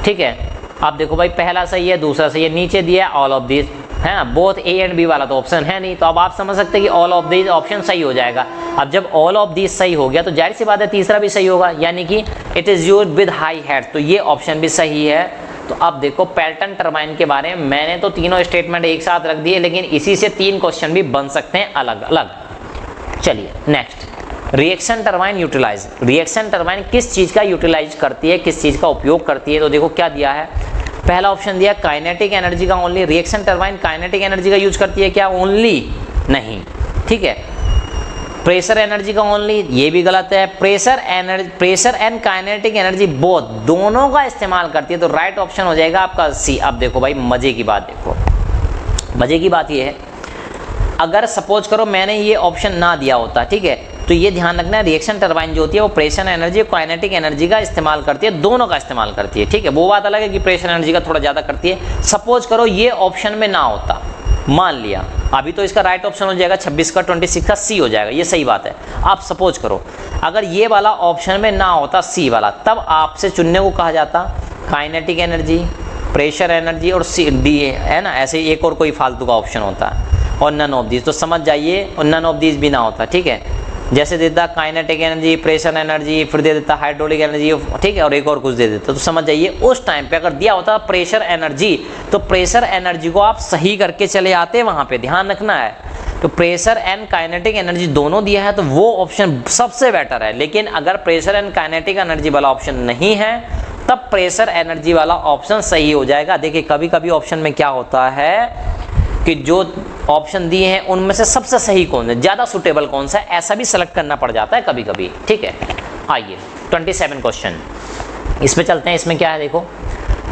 ठीक है, आप देखो भाई पहला सही है, दूसरा सही है। नीचे दिया ऑल ऑफ दिस है ना, बोथ ए एंड बी वाला तो ऑप्शन है नहीं, तो अब आप समझ सकते हैं कि ऑल ऑफ दिस ऑप्शन सही हो जाएगा। अब जब ऑल ऑफ दिस सही हो गया तो जाहिर सी बात है तीसरा भी सही होगा, यानी कि it is used with high head, तो ये ऑप्शन भी सही है। तो अब देखो पेल्टन टरबाइन के बारे में मैंने तो तीनों स्टेटमेंट एक साथ रख दिए, लेकिन इसी से 3 क्वेश्चन भी बन सकते हैं अलग अलग। चलिए next, reaction turbine utilize. Reaction turbine किस चीज का यूटिलाइज करती है, किस चीज का उपयोग करती है, तो देखो क्या दिया है, पहला ऑप्शन दिया काइनेटिक एनर्जी का only. Reaction turbine kinetic energy का यूज करती है क्या, ओनली नहीं। ठीक है, प्रेशर एनर्जी का ओनली, ये भी गलत है। Pressure and kinetic energy both, दोनों का इस्तेमाल करती है, तो राइट ऑप्शन हो जाएगा आपका सी। अब देखो भाई मजे की बात, देखो मजे की बात ये है, अगर सपोज करो मैंने ये ऑप्शन ना दिया होता, ठीक है, तो ये ध्यान रखना है रिएक्शन टरबाइन जो होती है वो प्रेशर एनर्जी और काइनेटिक एनर्जी का इस्तेमाल करती है, दोनों का इस्तेमाल करती है। ठीक है, वो बात अलग है कि प्रेशर एनर्जी का थोड़ा ज़्यादा करती है। सपोज करो ये ऑप्शन में ना होता, मान लिया, अभी तो इसका राइट ऑप्शन हो जाएगा 26 का, 26 का सी हो जाएगा, ये सही बात है। आप सपोज करो अगर ये वाला ऑप्शन में ना होता सी वाला, तब आपसे चुनने को कहा जाता काइनेटिक एनर्जी, प्रेशर एनर्जी और सी डी है ना, ऐसे एक और कोई फालतू का ऑप्शन होता है और नन ऑफ दीज, तो समझ जाइए, और नन ऑफ दीज भी ना होता। ठीक है, जैसे देता काइनेटिक एनर्जी, प्रेशर एनर्जी, फिर दे देता हाइड्रोलिक एनर्जी, ठीक है, और एक और कुछ दे देता, तो समझ जाइए उस टाइम पे अगर दिया होता प्रेशर एनर्जी, तो प्रेशर एनर्जी को आप सही करके चले आते, वहां पे ध्यान रखना है। तो प्रेशर एंड काइनेटिक एनर्जी दोनों दिया है, तो वो ऑप्शन सबसे बेटर है। लेकिन अगर प्रेशर एंड काइनेटिक एनर्जी वाला ऑप्शन नहीं है, तब प्रेशर एनर्जी वाला ऑप्शन सही हो जाएगा। देखिए कभी कभी ऑप्शन में क्या होता है कि जो ऑप्शन दिए हैं उनमें से सबसे सही कौन है, ज़्यादा सुटेबल कौन सा है, ऐसा भी सेलेक्ट करना पड़ जाता है कभी कभी। ठीक है, आइए 27 क्वेश्चन इस पे चलते हैं। इसमें क्या है देखो,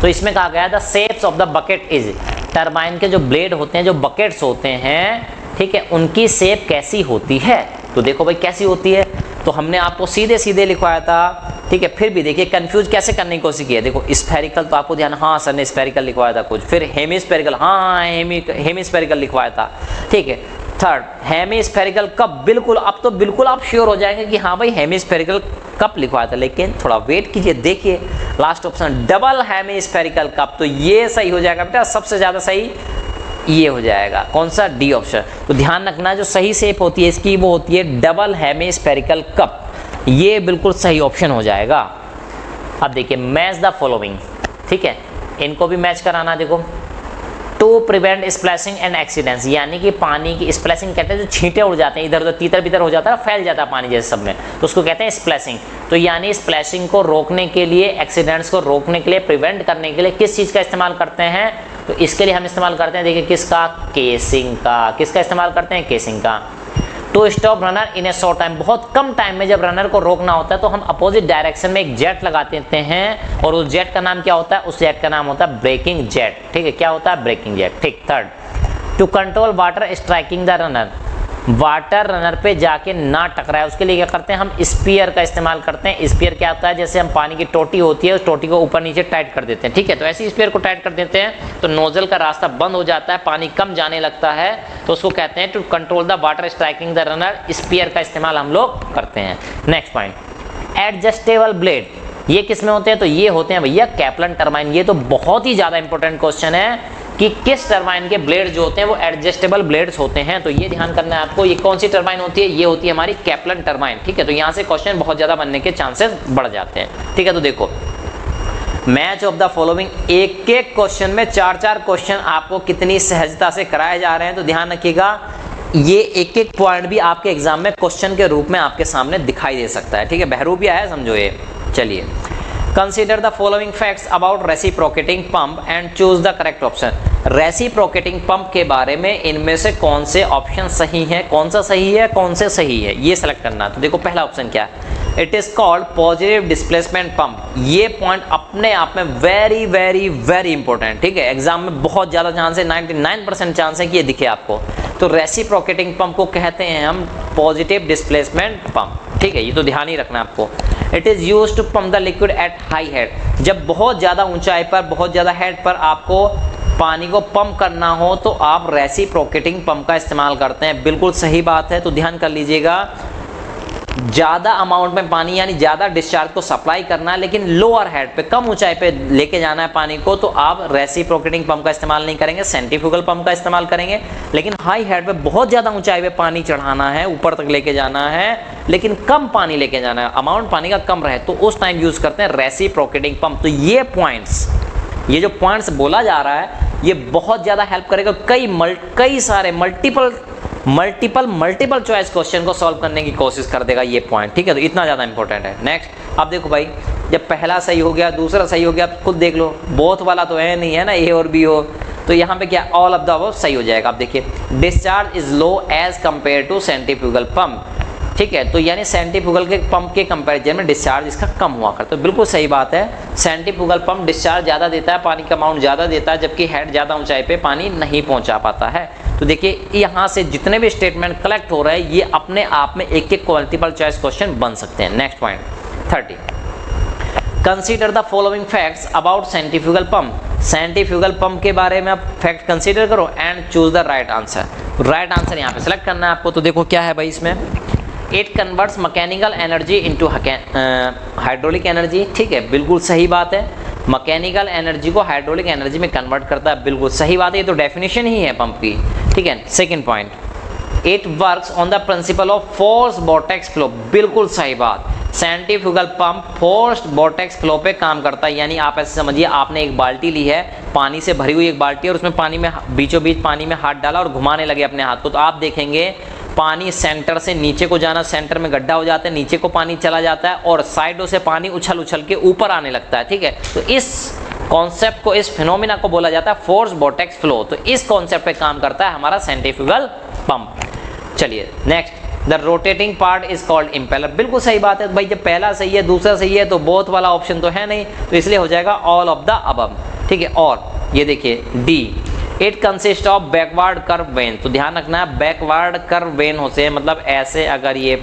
तो इसमें कहा गया the shapes of the bucket is, turbine के जो ब्लेड होते हैं, जो बकेट्स होते हैं, ठीक है, उनकी शेप कैसी होती है। तो देखो भाई कैसी होती है, तो हमने आपको सीधे सीधे लिखवाया था। ठीक है, फिर भी देखिए कंफ्यूज कैसे करने की कोशिश की है। देखो स्फेरिकल तो आपको ध्यान, हाँ सर ने स्फेरिकल लिखवाया था कुछ, फिर हेमिस्फेरिकल, हाँ हेमिस्फेरिकल लिखवाया था। ठीक है, थर्ड हेमिस्फेरिकल कप, बिल्कुल अब तो बिल्कुल आप श्योर हो जाएंगे कि हाँ भाई हेमिस्फेरिकल कप लिखवाया था, लेकिन थोड़ा वेट कीजिए, देखिए last option double hemispherical cup, तो ये सही हो जाएगा बेटा, सबसे ज़्यादा सही ये हो जाएगा, कौन सा, डी ऑप्शन। तो ध्यान रखना जो सही शेप होती है इसकी वो होती है डबल हेमिस्फेरिकल कप, ये बिल्कुल सही ऑप्शन हो जाएगा। अब देखिए मैच द फॉलोइंग, ठीक है, इनको भी मैच कराना। देखो to prevent splashing and accidents, यानी कि पानी की स्प्लैशिंग कहते हैं जो छींटे उड़ जाते हैं, इधर उधर तीतर बितर हो जाता है, फैल जाता है पानी जैसे सब में, तो उसको कहते हैं स्प्लैशिंग। तो यानी स्प्लैशिंग को रोकने के लिए, एक्सीडेंट्स को रोकने के लिए, प्रिवेंट करने के लिए किस चीज़ का इस्तेमाल करते हैं, तो इसके लिए हम इस्तेमाल करते हैं, देखिए किसका, केसिंग का। किसका इस्तेमाल करते हैं, केसिंग का। To stop runner in a short time, बहुत कम टाइम में जब रनर को रोकना होता है तो हम अपोजिट डायरेक्शन में एक जेट लगा देते हैं, और उस जेट का नाम क्या होता है, उस जेट का नाम होता है ब्रेकिंग जेट। ठीक है, क्या होता है, ब्रेकिंग जेट। ठीक, third to control water striking the runner, water runner पे जाके ना टकराए उसके लिए क्या करते हैं हम स्पीयर का इस्तेमाल करते हैं। स्पीयर क्या होता है, जैसे हम पानी की टोटी होती है उस टोटी को ऊपर नीचे टाइट कर देते हैं, ठीक है। तो ऐसे स्पीयर को टाइट कर देते हैं तो नोजल का रास्ता बंद हो जाता है, पानी कम जाने लगता है, तो उसको कहते हैं to control the water striking the runner, spear का इस्तेमाल हम लोग करते हैं। नेक्स्ट पॉइंट, एडजस्टेबल ब्लेड, ये किस में होते हैं, तो ये होते हैं भैया कैप्लन टरबाइन। ये तो बहुत ही ज्यादा इंपॉर्टेंट क्वेश्चन है कि किस टरबाइन के ब्लेड जो होते हैं वो एडजस्टेबल ब्लेड्स होते हैं, तो ये ध्यान करना है आपको। ये कौन सी टरबाइन होती है, ये होती है हमारी कैप्लन टरबाइन, ठीक है। तो यहाँ से क्वेश्चन बहुत ज्यादा बनने के चांसेस बढ़ जाते हैं, ठीक है। तो देखो मैच ऑफ द फॉलोइंग, एक एक क्वेश्चन में 4-4 क्वेश्चन आपको कितनी सहजता से कराए जा रहे हैं, तो ध्यान रखिएगा ये एक एक पॉइंट भी आपके एग्जाम में क्वेश्चन के रूप में आपके सामने दिखाई दे सकता है, ठीक है। बहरूपिया है, समझो ये। चलिए, consider the following facts about reciprocating pump and choose the correct option. Reciprocating pump के बारे में इनमें से कौन से ऑप्शन सही हैं, कौन सा सही है, कौन से सही है, ये सेलेक्ट करना है। तो देखो पहला ऑप्शन क्या है, it is called positive displacement pump. ये पॉइंट अपने आप में वेरी वेरी वेरी इंपॉर्टेंट, ठीक है। एग्जाम में बहुत ज्यादा चांस है, 99% चांस है कि ये दिखे आपको। तो रेसिप्रोकेटिंग पंप को कहते हैं हम पॉजिटिव डिस्प्लेसमेंट पंप, ठीक है। ये तो ध्यान ही रखना है आपको। It is used to pump the liquid at high head, जब बहुत ज्यादा ऊंचाई पर, बहुत ज्यादा हेड पर आपको पानी को पंप करना हो तो आप रेसिप्रोकेटिंग पंप का इस्तेमाल करते हैं, बिल्कुल सही बात है। तो ध्यान कर लीजिएगा, ज्यादा अमाउंट में पानी यानी ज्यादा डिस्चार्ज को सप्लाई करना है, लेकिन लोअर हेड पे, कम ऊंचाई पे लेके जाना है पानी को, तो आप रेसिप्रोकेटिंग पंप का इस्तेमाल नहीं करेंगे, सेंट्रीफ्यूगल पंप का इस्तेमाल करेंगे। लेकिन हाई हेड पे बहुत ज्यादा ऊंचाई पे पानी चढ़ाना है, ऊपर तक लेके जाना है, लेकिन कम पानी लेके जाना है, अमाउंट पानी का कम रहे, तो उस टाइम यूज करते हैं रेसिप्रोकेटिंग पंप। तो ये पॉइंट्स, ये जो पॉइंट्स बोला जा रहा है ये बहुत ज्यादा हेल्प करेगा कई सारे मल्टीपल चॉइस क्वेश्चन को सॉल्व करने की कोशिश कर देगा ये पॉइंट, ठीक है। तो इतना ज्यादा इंपॉर्टेंट है। नेक्स्ट, अब देखो भाई, जब पहला सही हो गया, दूसरा सही हो गया, खुद देख लो, बोथ वाला तो है नहीं है ना, ए और बी हो, तो यहाँ पे क्या ऑल ऑफ द अबव सही हो जाएगा। अब देखिए, discharge is low as compare to centrifugal pump, ठीक है। तो यानी सेंट्रीफ्यूगल के पंप के कंपैरिजन में डिस्चार्ज इसका कम हुआ करता है, तो बिल्कुल सही बात है। सेंट्रीफ्यूगल पंप डिस्चार्ज ज़्यादा देता है, पानी का अमाउंट ज़्यादा देता है, जबकि हेड ज़्यादा ऊंचाई पे पानी नहीं पहुंचा पाता है। तो देखिए यहाँ से जितने भी स्टेटमेंट कलेक्ट हो रहे हैं ये अपने आप में एक एक मल्टीपल चॉइस क्वेश्चन बन सकते हैं। Next point 30, consider the following facts about centrifugal pump. Centrifugal pump के बारे में आप फैक्ट कंसीडर करो and choose the right answer. Right answer यहाँ पे सेलेक्ट करना है आपको। तो देखो क्या है भाई इसमें, it converts mechanical energy into hydraulic energy, ठीक है, बिल्कुल सही बात है। मैकेनिकल एनर्जी को हाइड्रोलिक एनर्जी में कन्वर्ट करता है, बिल्कुल सही बात है, ये तो डेफिनेशन ही है पंप की, ठीक है। Second point, it works on the principle of force vortex flow, बिल्कुल सही बात। Centrifugal pump forced vortex flow पे काम करता है, यानी आप ऐसे समझिए, आपने एक बाल्टी ली है, पानी से भरी हुई एक बाल्टी, और उसमें पानी में बीचों बीच पानी में हाथ डाला और घुमाने लगे अपने हाथ को, तो आप देखेंगे पानी सेंटर से नीचे को जाना, सेंटर में गड्ढा हो जाता है, नीचे को पानी चला जाता है और साइडों से पानी उछल उछल के ऊपर आने लगता है, ठीक है। तो इस कॉन्सेप्ट को, इस फिनोमिना को बोला जाता है फोर्स वोर्टेक्स फ्लो। तो इस कॉन्सेप्ट पे काम करता है हमारा सेंट्रीफ्यूगल पंप। चलिए next, the rotating part is called impeller, बिल्कुल सही बात है भाई। जब पहला सही है दूसरा सही है तो बोथ वाला ऑप्शन तो है नहीं, तो इसलिए हो जाएगा ऑल ऑफ द अबव, ठीक है। और ये देखिए D, it consist of backward curve when, तो ध्यान रखना है बैकवर्ड कर्व वेन होते हैं, मतलब ऐसे अगर ये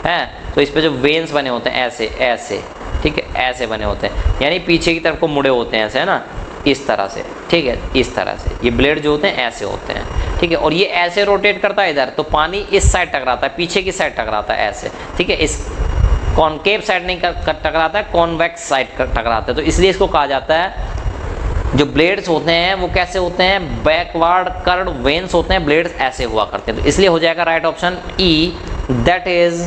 है तो इस पे जो वेन्स बने होते हैं ऐसे ऐसे, ठीक है, ऐसे बने होते हैं, यानी पीछे की तरफ को मुड़े होते हैं ऐसे, है ना, इस तरह से, ठीक है, इस तरह से ये ब्लेड जो होते हैं ऐसे होते हैं, ठीक है। और ये ऐसे रोटेट करता है इधर, तो पानी इस साइड टकराता है, पीछे की साइड टकराता है ऐसे, ठीक है। इस कॉनकेव साइड नहीं टकराता है, कॉन्वेक्स साइड टकराता है, तो इसलिए इसको कहा जाता है, जो ब्लेड्स होते हैं वो कैसे होते हैं, बैकवर्ड कर्व वेन्स होते हैं, ब्लेड्स ऐसे हुआ करते हैं, तो इसलिए हो जाएगा right option E, that is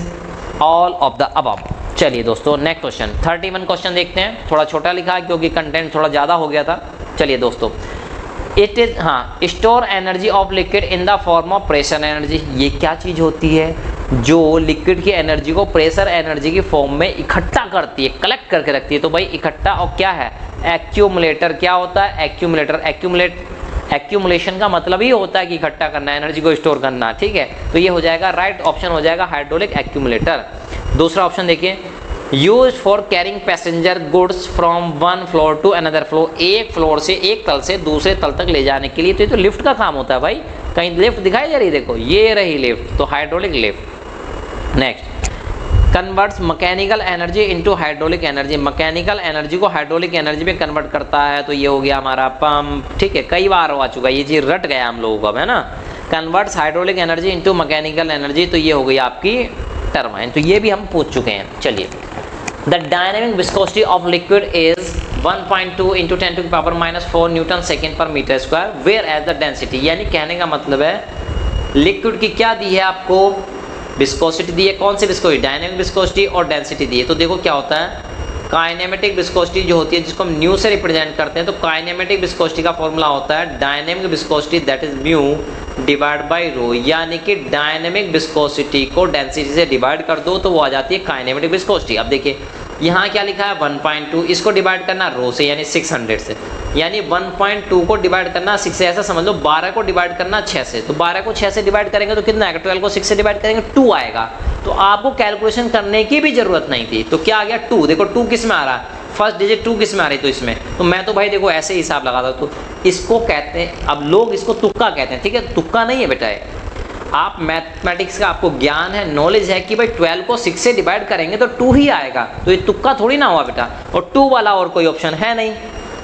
all of the above. चलिए दोस्तों नेक्स्ट क्वेश्चन 31 क्वेश्चन देखते हैं, थोड़ा छोटा लिखा है क्योंकि कंटेंट थोड़ा ज़्यादा हो गया था। चलिए दोस्तों, it is store energy of liquid in the form of pressure energy, ये क्या चीज़ होती है जो लिक्विड की एनर्जी को प्रेशर एनर्जी की फॉर्म में इकट्ठा करती है, कलेक्ट करके रखती है। तो भाई इकट्ठा और क्या है, एक्यूमुलेटर। क्या होता है एक्यूमुलेटर, एक्यूमुलेशन का मतलब ही होता है कि इकट्ठा करना, एनर्जी को स्टोर करना, ठीक है। तो ये हो जाएगा राइट ऑप्शन, हो जाएगा हाइड्रोलिक एक्यूमुलेटर। दूसरा ऑप्शन देखिए, use for carrying passenger goods from one floor to another floor, एक फ्लोर से, एक तल से दूसरे तल तक ले जाने के लिए, तो ये तो लिफ्ट का काम होता है भाई, कहीं लिफ्ट दिखाई दे रही, देखो ये रही लिफ्ट, तो hydraulic lift. Next, converts mechanical energy into hydraulic energy, mechanical energy को हाइड्रोलिक एनर्जी में कन्वर्ट करता है, तो ये हो गया हमारा पंप। ठीक है, कई बार आ चुका है ये चीज, रट गया हम लोगों को अब, है ना। Converts hydraulic energy into mechanical energy, तो ये हो गई आपकी टरबाइन, तो ये भी हम पूछ चुके हैं। चलिए, the dynamic viscosity of liquid is 1.2 into 10 to power -4 newton second per metre square, whereas the density, यानी कहने का मतलब है लिक्विड की क्या दी है आपको, विस्कोसिटी दी है। कौन सी विस्कोसिटी, डायनेमिक विस्कोसिटी और डेंसिटी दी है। तो देखो क्या होता है, काइनेमेटिक विस्कोसिटी जो होती है जिसको हम न्यू से रिप्रेजेंट करते हैं, तो काइनेमेटिक विस्कोसिटी का फॉर्मूला होता है dynamic viscosity that is mu divide by rho, यानी कि डायनेमिक विस्कोसिटी को डेंसिटी से डिवाइड कर दो तो वो आ जाती है काइनेमेटिक विस्कोसिटी। अब देखिए यहाँ क्या लिखा है 1.2, इसको डिवाइड करना रो से यानी 600 से, यानी 1.2 को डिवाइड करना 6 से, ऐसा समझ लो 12 को डिवाइड करना 6 से, तो 12 को 6 से डिवाइड करेंगे तो कितना आएगा, 12 को 6 से डिवाइड करेंगे 2 आएगा। तो आपको कैलकुलेशन करने की भी जरूरत नहीं थी, तो क्या आ गया 2। देखो 2 किस में आ रहा है, फर्स्ट डिजिट 2 किस में आ रही, तो इसमें, तो मैं तो भाई देखो ऐसे ही हिसाब लगाता, तो इसको कहते हैं, अब लोग इसको तुक्का कहते हैं, ठीक है, तुक्का नहीं है बेटा है। आप मैथमेटिक्स का आपको ज्ञान है, नॉलेज है कि भाई 12 को 6 से डिवाइड करेंगे तो 2 ही आएगा, तो ये तुक्का थोड़ी ना हुआ बेटा। और 2 वाला और कोई ऑप्शन है नहीं,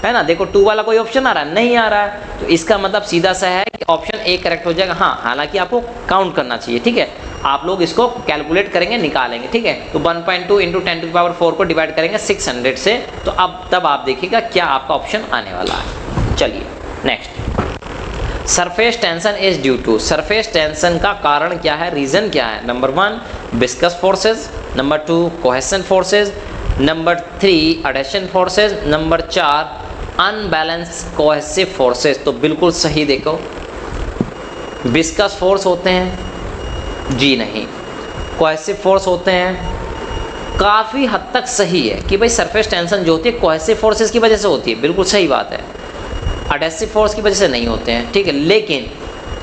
है ना। देखो 2 वाला कोई ऑप्शन आ रहा है, नहीं आ रहा है, तो इसका मतलब सीधा सा है कि ऑप्शन ए करेक्ट हो जाएगा। हाँ, हालांकि आपको काउंट करना चाहिए, ठीक है, आप लोग इसको कैलकुलेट करेंगे, निकालेंगे, ठीक है। तो 1.2 इंटू 10 टू पावर 4 को डिवाइड करेंगे 600 से, तो अब तब आप देखिएगा क्या आपका ऑप्शन आने वाला है। चलिए next, surface tension is due to, surface tension का कारण क्या है, रीजन क्या है। Number 1 viscous forces, number 2 cohesion forces, number 3 adhesion forces, number 4 unbalance cohesive forces. तो बिल्कुल सही, देखो विस्कस फोर्स होते हैं, जी नहीं। कोहेसिव फोर्स होते हैं, काफ़ी हद तक सही है कि भाई सरफेस टेंशन जो होती है कोहेसिव फोर्सेज की वजह से होती है, बिल्कुल सही बात है। एडहेसिव फोर्स की वजह से नहीं होते हैं, ठीक है, लेकिन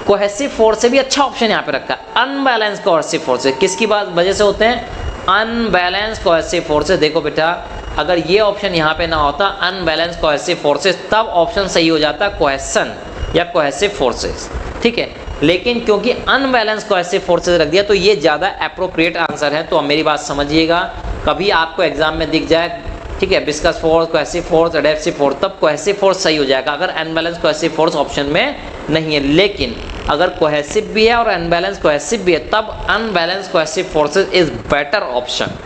कोहेसिव फोर्स से भी अच्छा ऑप्शन यहाँ पे रखा है अनबैलेंस कोहेसिव फोर्सेज। किसकी बात वजह से होते हैं, अनबैलेंस कोहेसिव फोर्सेज। देखो बेटा, अगर ये ऑप्शन यहाँ पे ना होता अनबैलेंस कोहेसिव फोर्सेज, तब ऑप्शन सही हो जाता कोहेशन या कोहेसिव फोर्सेज, ठीक है। लेकिन क्योंकि अनबैलेंस कोहेसिव फोर्सेज रख दिया तो ये ज़्यादा अप्रोप्रिएट आंसर है। तो अब मेरी बात समझिएगा, कभी आपको एग्जाम में दिख जाए, ठीक है, viscous force, cohesive force, adhesive force, तब कोहेसिव फोर्स सही हो जाएगा अगर अनबैलेंस कोहेसिव फोर्स ऑप्शन में नहीं है। लेकिन अगर कोहेसिव भी है और अनबैलेंस कोहेसिव भी है, तब unbalance cohesive forces is better option.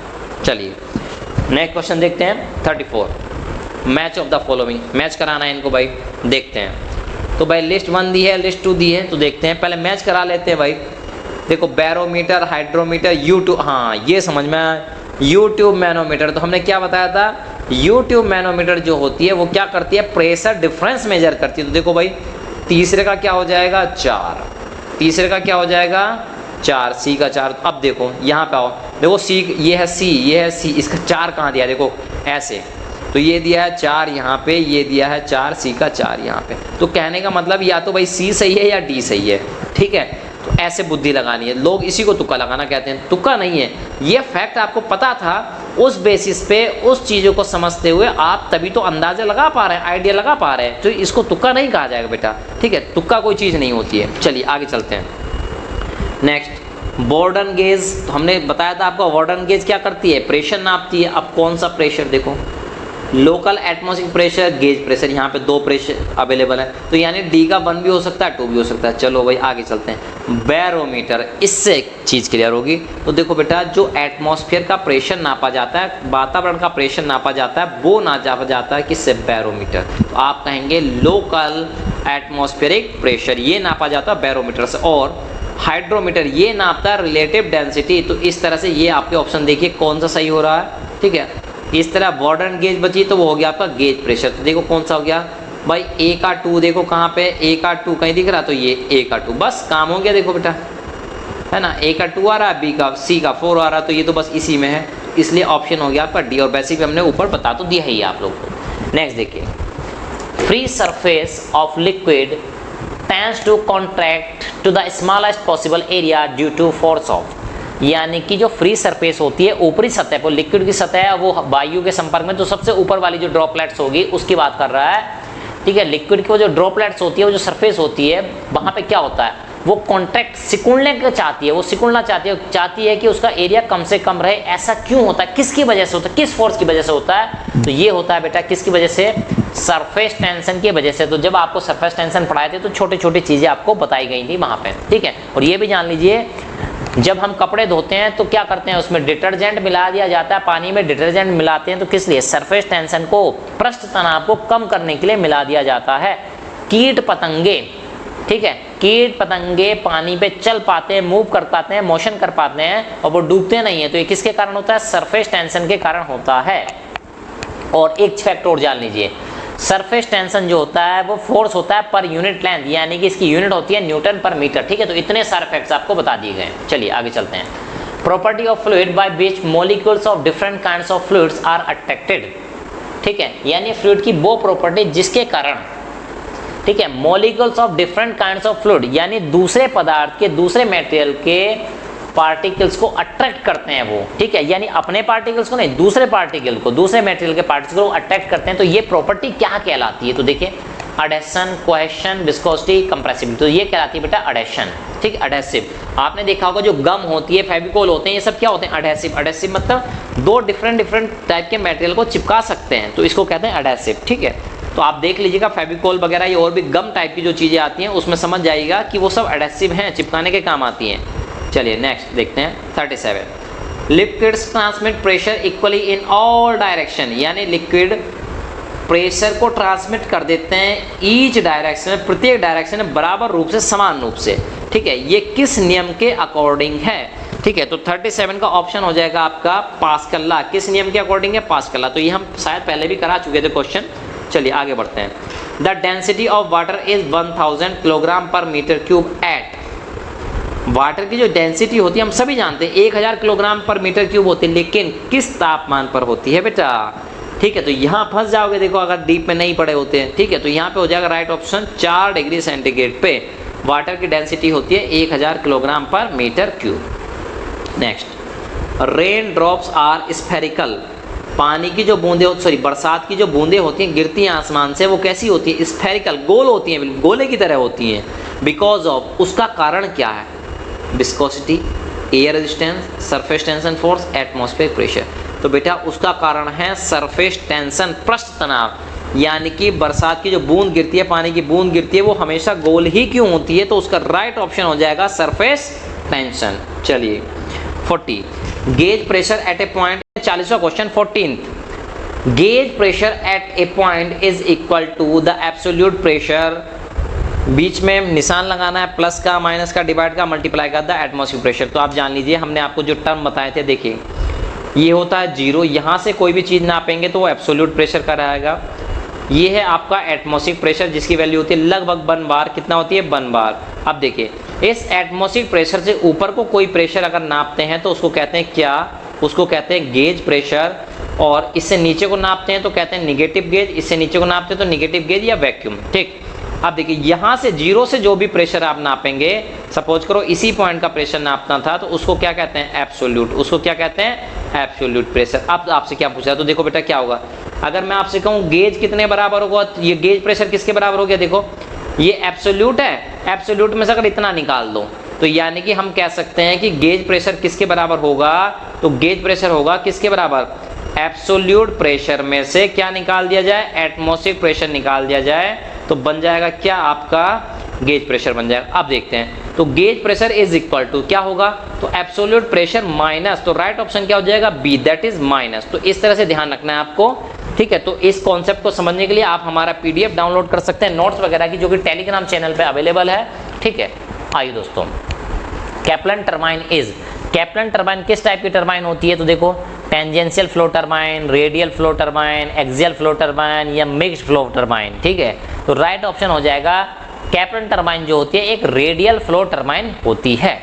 चलिए नेक्स्ट क्वेश्चन देखते हैं 34, match of the following, match कराना है इनको भाई, देखते हैं। तो भाई लिस्ट 1 दी है, लिस्ट 2 दी है, तो देखते हैं, पहले मैच करा लेते हैं भाई। देखो बैरोमीटर, हाइड्रोमीटर, U2, हाँ ये समझ में आया, U-ट्यूब मैनोमीटर। तो हमने क्या बताया था, U-ट्यूब मैनोमीटर जो होती है वो क्या करती है, प्रेशर डिफरेंस मेजर करती है। तो देखो भाई तीसरे का क्या हो जाएगा 4, तीसरे का क्या हो जाएगा 4, C का 4। अब देखो यहाँ पे आओ, देखो C ये है C, ये है C, इसका 4 कहाँ दिया, देखो ऐसे, तो ये दिया है 4 यहाँ पे, ये दिया है 4, C का 4 यहाँ पे। तो कहने का मतलब या तो भाई C सही है या D सही है, ठीक है। तो ऐसे बुद्धि लगानी है, लोग इसी को तुक्का लगाना कहते हैं, तुक्का नहीं है, ये फैक्ट आपको पता था, उस बेसिस पे उस चीज़ों को समझते हुए आप तभी तो अंदाजे लगा पा रहे हैं, आइडिया लगा पा रहे हैं, तो इसको तुक्का नहीं कहा जाएगा बेटा, ठीक है, तुक्का कोई चीज़ नहीं होती है। चलिए आगे चलते हैं। नेक्स्ट बोर्डन गेज, तो हमने बताया था आपको बोर्डन गेज क्या करती है, प्रेशर नापती है। अब कौन सा प्रेशर, देखो local atmospheric pressure, gauge pressure, यहाँ पे 2 प्रेशर अवेलेबल है, तो यानी D का 1 भी हो सकता है 2 भी हो सकता है। चलो भाई आगे चलते हैं, बैरोमीटर, इससे एक चीज़ क्लियर होगी। तो देखो बेटा, जो एटमॉस्फेयर का प्रेशर नापा जाता है, वातावरण का प्रेशर नापा जाता है, वो नापा जाता है किससे, बैरोमीटर। तो आप कहेंगे लोकल एटमॉस्फेरिक प्रेशर, ये नापा जाता है बैरोमीटर से। और हाइड्रोमीटर ये नापता है रिलेटिव डेंसिटी। तो इस तरह से ये आपके ऑप्शन देखिए कौन सा सही हो रहा है, ठीक है। इस तरह बॉर्डन गेज बची तो वो हो गया आपका गेज प्रेशर। तो देखो कौन सा हो गया भाई, A का 2, देखो कहाँ पे A का 2 कहीं दिख रहा, तो ये A का 2, बस काम हो गया। देखो बेटा है ना, A का 2 आ रहा है, B का C का 4 आ रहा है, तो ये तो बस इसी में है, इसलिए ऑप्शन हो गया आपका D। और बेसिक हमने ऊपर बता तो दिया ही आप लोग को। नेक्स्ट देखिए, free surface of liquid tends to contract to the smallest possible area due to force of, यानी कि जो फ्री सरफेस होती है, ऊपरी सतह पर लिक्विड की सतह है, वो वायु के संपर्क में, तो सबसे ऊपर वाली जो ड्रॉपलेट्स होगी उसकी बात कर रहा है, ठीक है। लिक्विड की वो जो ड्रॉपलेट्स होती है, वो जो सरफेस होती है, वहाँ पे क्या होता है, वो कॉन्ट्रैक्ट सिकुड़ने को चाहती है, वो सिकुड़ना चाहती है कि उसका एरिया कम से कम रहे। ऐसा क्यों होता है, किसकी वजह से होता है, किस फोर्स की वजह से होता है? तो ये होता है बेटा किसकी वजह से? सरफेस टेंशन की वजह से। तो जब आपको सरफेस टेंशन पढ़ाए थे तो छोटी छोटी चीजें आपको बताई गई थी वहां पे, ठीक है। और ये भी जान लीजिए, जब हम कपड़े धोते हैं तो क्या करते हैं, उसमें डिटर्जेंट मिला दिया जाता है, पानी में डिटर्जेंट मिलाते हैं, तो किस लिए? सरफेस टेंशन को, पृष्ठ तनाव को कम करने के लिए मिला दिया जाता है। कीट पतंगे, ठीक है, कीट पतंगे पानी पे चल पाते हैं, मूव कर पाते हैं, मोशन कर पाते हैं और वो डूबते नहीं है, तो ये किसके कारण होता है? सरफेस टेंशन के कारण होता है। और एक फैक्ट और जान लीजिए, सरफेस टेंशन जो होता है वो फोर्स होता है पर यूनिट लेंथ, यानी कि इसकी यूनिट होती है न्यूटन पर मीटर, ठीक है। तो इतने सारे फैक्ट्स आपको बता दिए गए। चलिए आगे चलते हैं। Property of fluid by which molecules of different kinds of fluids are attracted, ठीक है, यानी फ्लूइड की वो प्रॉपर्टी जिसके कारण, ठीक है, molecules of different kinds of fluid, यानी दूसरे पदार्थ के, दूसरे मटेरियल के पार्टिकल्स को अट्रैक्ट करते हैं वो, ठीक है, यानी अपने पार्टिकल्स को नहीं, दूसरे पार्टिकल को, दूसरे मटेरियल के पार्टिकल्स को अट्रैक्ट करते हैं। तो ये प्रॉपर्टी क्या कहलाती है? तो देखिए, अडेशन, कोहेशन, विस्कोसिटी, कंप्रेसिबिलिटी। तो ये कहलाती है बेटा अडेशन, ठीक, अडेसिव। आपने देखा होगा जो गम होती है, फेविकोल होते हैं, ये सब क्या होते हैं? अडेसिव। अडेसिव मतलब दो डिफरेंट टाइप के मटेरियल को चिपका सकते हैं, तो इसको कहते हैं अडेसिव, ठीक है। तो आप देख लीजिएगा फेविकोल वगैरह ये और भी गम टाइप की जो चीजें आती हैं उसमें समझ जाइएगा कि वो सब एडेसिव हैं, चिपकाने के काम आती हैं। चलिए नेक्स्ट देखते हैं 37। Liquids transmit pressure equally in all direction, यानी लिक्विड प्रेशर को ट्रांसमिट कर देते हैं ईच डायरेक्शन में, प्रत्येक डायरेक्शन में बराबर रूप से, समान रूप से, ठीक है। ये किस नियम के अकॉर्डिंग है? ठीक है, तो 37 का ऑप्शन हो जाएगा आपका पास्कल लॉ। किस नियम के अकॉर्डिंग है? Pascal law. तो ये हम शायद पहले भी करा चुके थे क्वेश्चन। चलिए आगे बढ़ते हैं। The density of water is 1000 kilogram per metre cube eight, water की जो डेंसिटी होती है हम सभी जानते हैं 1000 किलोग्राम पर मीटर क्यूब होती है, लेकिन किस तापमान पर होती है बेटा? ठीक है, तो यहाँ फंस जाओगे, देखो अगर डीप में नहीं पड़े होते हैं, ठीक है, तो यहाँ पे हो जाएगा राइट ऑप्शन 4 डिग्री सेंटीग्रेड पे वाटर की डेंसिटी होती है 1000 kilogram per metre cube. Next, rain drops are spherical, पानी की जो बूंदे, सॉरी बरसात की जो बूंदे होती हैं गिरती हैं आसमान से, वो कैसी होती है? स्फेरिकल, गोल होती हैं, बिल्कुल गोले की तरह होती हैं। बिकॉज ऑफ, उसका कारण क्या है? Viscosity, air resistance, surface tension force, atmospheric pressure. तो बेटा उसका कारण है सरफेस टेंशन, पृष्ठ तनाव, यानी कि बरसात की जो बूंद गिरती है, पानी की बूंद गिरती है, वो हमेशा गोल ही क्यों होती है? तो उसका राइट ऑप्शन हो जाएगा सरफेस टेंशन। चलिए 40, gauge pressure at a point, 40वां question 14th, gauge pressure at a point is equal to the absolute pressure, बीच में निशान लगाना है प्लस का, माइनस का, डिवाइड का, मल्टीप्लाई का, द एटमॉस्फेरिक प्रेशर। तो आप जान लीजिए, हमने आपको जो टर्म बताए थे, देखिए ये होता है 0, यहाँ से कोई भी चीज़ नापेंगे तो वो एब्सोल्यूट प्रेशर का रहेगा। ये है आपका एटमॉस्फेरिक प्रेशर जिसकी वैल्यू होती है लगभग 1 बार, कितना होती है? 1 बार। अब देखिए, इस एटमॉस्फेरिक प्रेशर से ऊपर को कोई प्रेशर अगर नापते हैं तो उसको कहते हैं क्या? उसको कहते हैं गेज प्रेशर। और इससे नीचे को नापते हैं तो कहते हैं निगेटिव गेज, इससे नीचे को नापते हैं तो निगेटिव गेज या वैक्यूम, ठीक। अब देखिए, यहाँ से 0 से जो भी प्रेशर आप नापेंगे, सपोज करो इसी पॉइंट का प्रेशर नापना था, तो उसको क्या कहते हैं? एब्सोल्यूट। उसको क्या कहते हैं? Absolute pressure. अब आपसे क्या पूछा है, तो देखो बेटा क्या होगा, अगर मैं आपसे कहूँ गेज कितने बराबर होगा, ये गेज प्रेशर किसके बराबर हो गया? देखो ये एब्सोल्यूट है, एब्सोल्यूट में से अगर इतना निकाल दो तो यानी कि हम कह सकते हैं कि गेज प्रेशर किसके बराबर होगा? तो गेज प्रेशर होगा किसके बराबर? एब्सोल्यूट प्रेशर में से क्या निकाल दिया जाए? एटमॉस्फेरिक प्रेशर निकाल दिया जाए, तो बन जाएगा क्या? आपका गेज प्रेशर बन जाएगा। अब देखते हैं, तो gauge pressure is equal to क्या होगा? तो एब्सोल्यूट प्रेशर माइनस, तो राइट ऑप्शन क्या हो जाएगा? B, that is minus. तो इस तरह से ध्यान रखना है आपको, ठीक है। तो इस कॉन्सेप्ट को समझने के लिए आप हमारा पीडीएफ डाउनलोड कर सकते हैं नोट्स वगैरह की, जो कि टेलीग्राम चैनल पे अवेलेबल है, ठीक है। आइए दोस्तों, Kaplan turbine is, Kaplan turbine किस टाइप की टरबाइन होती है? तो देखो, tangential flow turbine, radial flow turbine, axial flow turbine या मिक्स्ड फ्लो टरबाइन, ठीक है। तो राइट ऑप्शन हो जाएगा कैप्लन टरबाइन जो होती है एक रेडियल फ्लो टरबाइन होती है।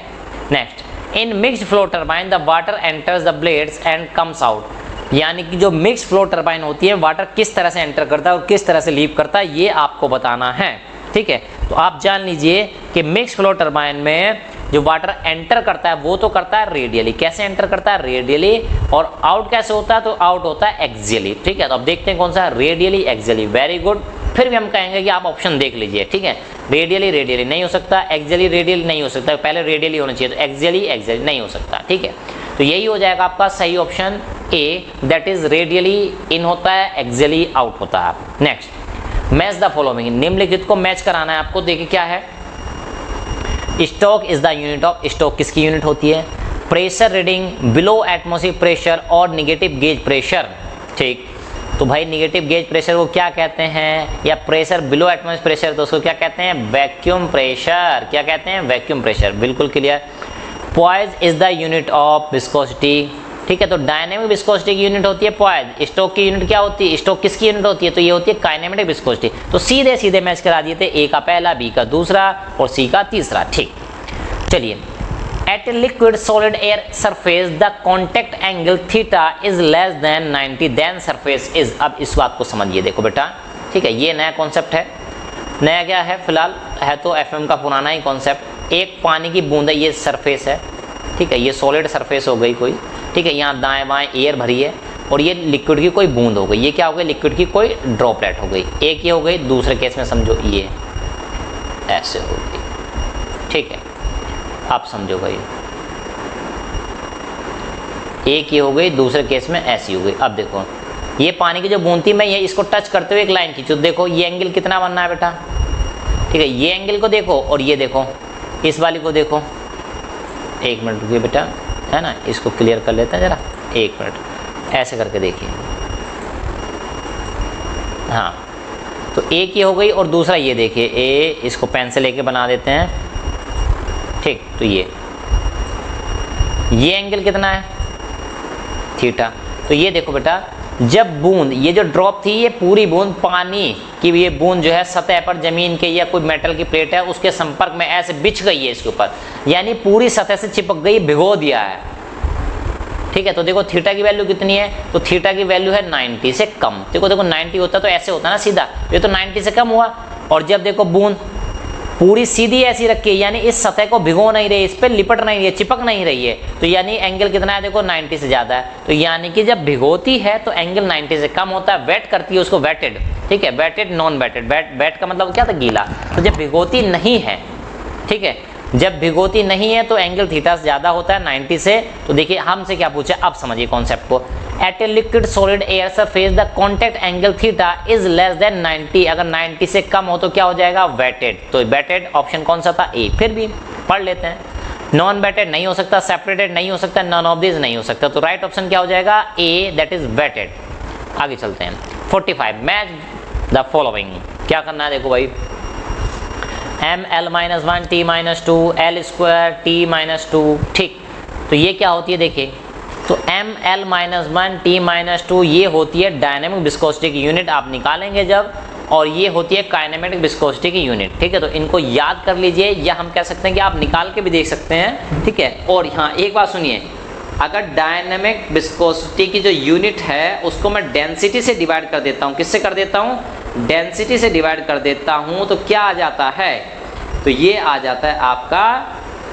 Next, in mixed flow turbine the water enters the blades and comes out, यानी कि जो मिक्स्ड फ्लो टरबाइन होती है वाटर किस तरह से एंटर करता है और किस तरह से लीव करता है, ये आपको बताना है, ठीक है। तो आप जान लीजिए कि मिक्स्ड फ्लो टरबाइन में जो वाटर एंटर करता है वो तो करता है रेडियली। कैसे एंटर करता है? रेडियली। और आउट कैसे होता है? तो आउट होता है एक्सियली, ठीक है। तो अब देखते हैं कौन सा है? Radially, axially. वेरी गुड, फिर भी हम कहेंगे कि आप ऑप्शन देख लीजिए, ठीक है। रेडियली नहीं हो सकता, एक्सियली रेडियल नहीं हो सकता, पहले रेडियली होना चाहिए, तो एक्सियली नहीं हो सकता, ठीक है। तो यही हो जाएगा आपका सही option A, that is radially in होता है, एक्सियली आउट होता है। नेक्स्ट, मैच द फॉलोइंग, निम्नलिखित को मैच कराना है आपको। देखिए क्या है, stoke is the unit of, stoke किसकी यूनिट होती है? Pressure reading below atmospheric pressure और निगेटिव गेज प्रेशर, ठीक। तो भाई निगेटिव गेज प्रेशर को क्या कहते हैं, या प्रेशर बिलो एटमॉस्फेरिक प्रेशर तो उसको क्या कहते हैं? Vacuum pressure. क्या कहते हैं? वैक्यूम प्रेशर, बिल्कुल clear. Poise is the unit of viscosity, ठीक है। तो डायनेमिक विस्कोसिटी की यूनिट होती है पॉइज, स्टोक की यूनिट क्या होती है? स्टोक किसकी यूनिट होती है? तो ये होती है काइनेमेटिक विस्कोसिटी। तो सीधे सीधे मैच करा दिए थे, ए का पहला, बी का दूसरा और सी का तीसरा, ठीक। चलिए, at a liquid solid air surface the contact angle theta is less than 90 then surface is. अब इस बात को समझिए, देखो बेटा, ठीक है, ये नया कॉन्सेप्ट है। नया क्या है? फिलहाल है तो एफएम का पुराना ही कॉन्सेप्ट। एक पानी की बूंद है, ये सरफेस है, ठीक है, ये सॉलिड सरफेस हो गई कोई, ठीक है, यहाँ दाएं बाएं एयर भरी है, और ये लिक्विड की कोई बूंद हो गई। ये क्या हो गई? लिक्विड की कोई ड्रॉपलेट हो गई। एक ये हो गई, दूसरे केस में समझो ये ऐसे हो गई, ठीक है। आप समझो भाई, एक ये हो गई, दूसरे केस में ऐसी हो गई। अब देखो, ये पानी की जो बूंद थी, मैं ये इसको टच करते हुए एक लाइन खींचू, देखो ये एंगल कितना बनना है बेटा, ठीक है। ये एंगल को देखो और ये देखो, इस वाली को देखो। एक मिनट रुकिए बेटा, है ना, इसको क्लियर कर लेते हैं जरा, एक मिनट, ऐसे करके देखिए। हाँ, तो एक ये हो गई और दूसरा ये देखिए, ए, इसको पेन से लेके बना देते हैं, ठीक। तो ये एंगल कितना है? थीटा। तो ये देखो बेटा, जब बूंद, ये जो ड्रॉप थी, ये पूरी बूंद पानी की, ये बूंद जो है सतह पर जमीन के या कोई मेटल की प्लेट है उसके संपर्क में ऐसे बिछ गई है इसके ऊपर, यानी पूरी सतह से चिपक गई, भिगो दिया है, ठीक है। तो देखो थीटा की वैल्यू कितनी है? तो थीटा की वैल्यू है 90 से कम। देखो 90 होता तो ऐसे होता ना सीधा, ये तो 90 से कम हुआ। और जब देखो बूंद पूरी सीधी ऐसी रखी है, यानी इस सतह को भिगो नहीं रही, इस पर लिपट नहीं रही है, चिपक नहीं रही है, तो यानी एंगल कितना है? देखो 90 से ज्यादा है। तो यानी कि जब भिगोती है तो एंगल 90 से कम होता है। वेट करती है उसको वेटेड, ठीक है, वेटेड नॉन वेटेड। वेट का मतलब क्या था? गीला। तो जब भिगोती नहीं है, ठीक है, जब भिगोती नहीं है तो एंगल थीटा से ज्यादा होता है 90 से। तो देखिए हमसे क्या पूछा, अब समझिए कॉन्सेप्ट को। At a liquid solid air surface the contact angle theta is less than 90, अगर 90 से कम हो तो क्या हो जाएगा? वेटेड। तो वेटेड ऑप्शन कौन सा था? ए। फिर भी पढ़ लेते हैं, नॉन वेटेड नहीं हो सकता, सेपरेटेड नहीं हो सकता, नॉन ऑफ दिस नहीं हो सकता। तो राइट ऑप्शन क्या हो जाएगा? ए, दैट इज वेटेड। आगे चलते हैं। 45, मैच द फॉलोइंग। क्या करना है? देखो भाई, ml-1 t-2 l² t-2, ठीक। तो ये क्या होती है? देखिए, तो ml-1 t-2 ये होती है डायनेमिक विस्कोसिटी की यूनिट, आप निकालेंगे जब, और ये होती है काइनेमेटिक विस्कोसिटी की यूनिट, ठीक है। तो इनको याद कर लीजिए, या हम कह सकते हैं कि आप निकाल के भी देख सकते हैं, ठीक है। और यहाँ एक बात सुनिए, अगर डायनेमिक विस्कोसिटी की जो यूनिट है उसको मैं डेंसिटी से डिवाइड कर देता हूँ, किससे कर देता हूँ? डेंसिटी से डिवाइड कर देता हूँ, तो क्या आ जाता है? तो ये आ जाता है आपका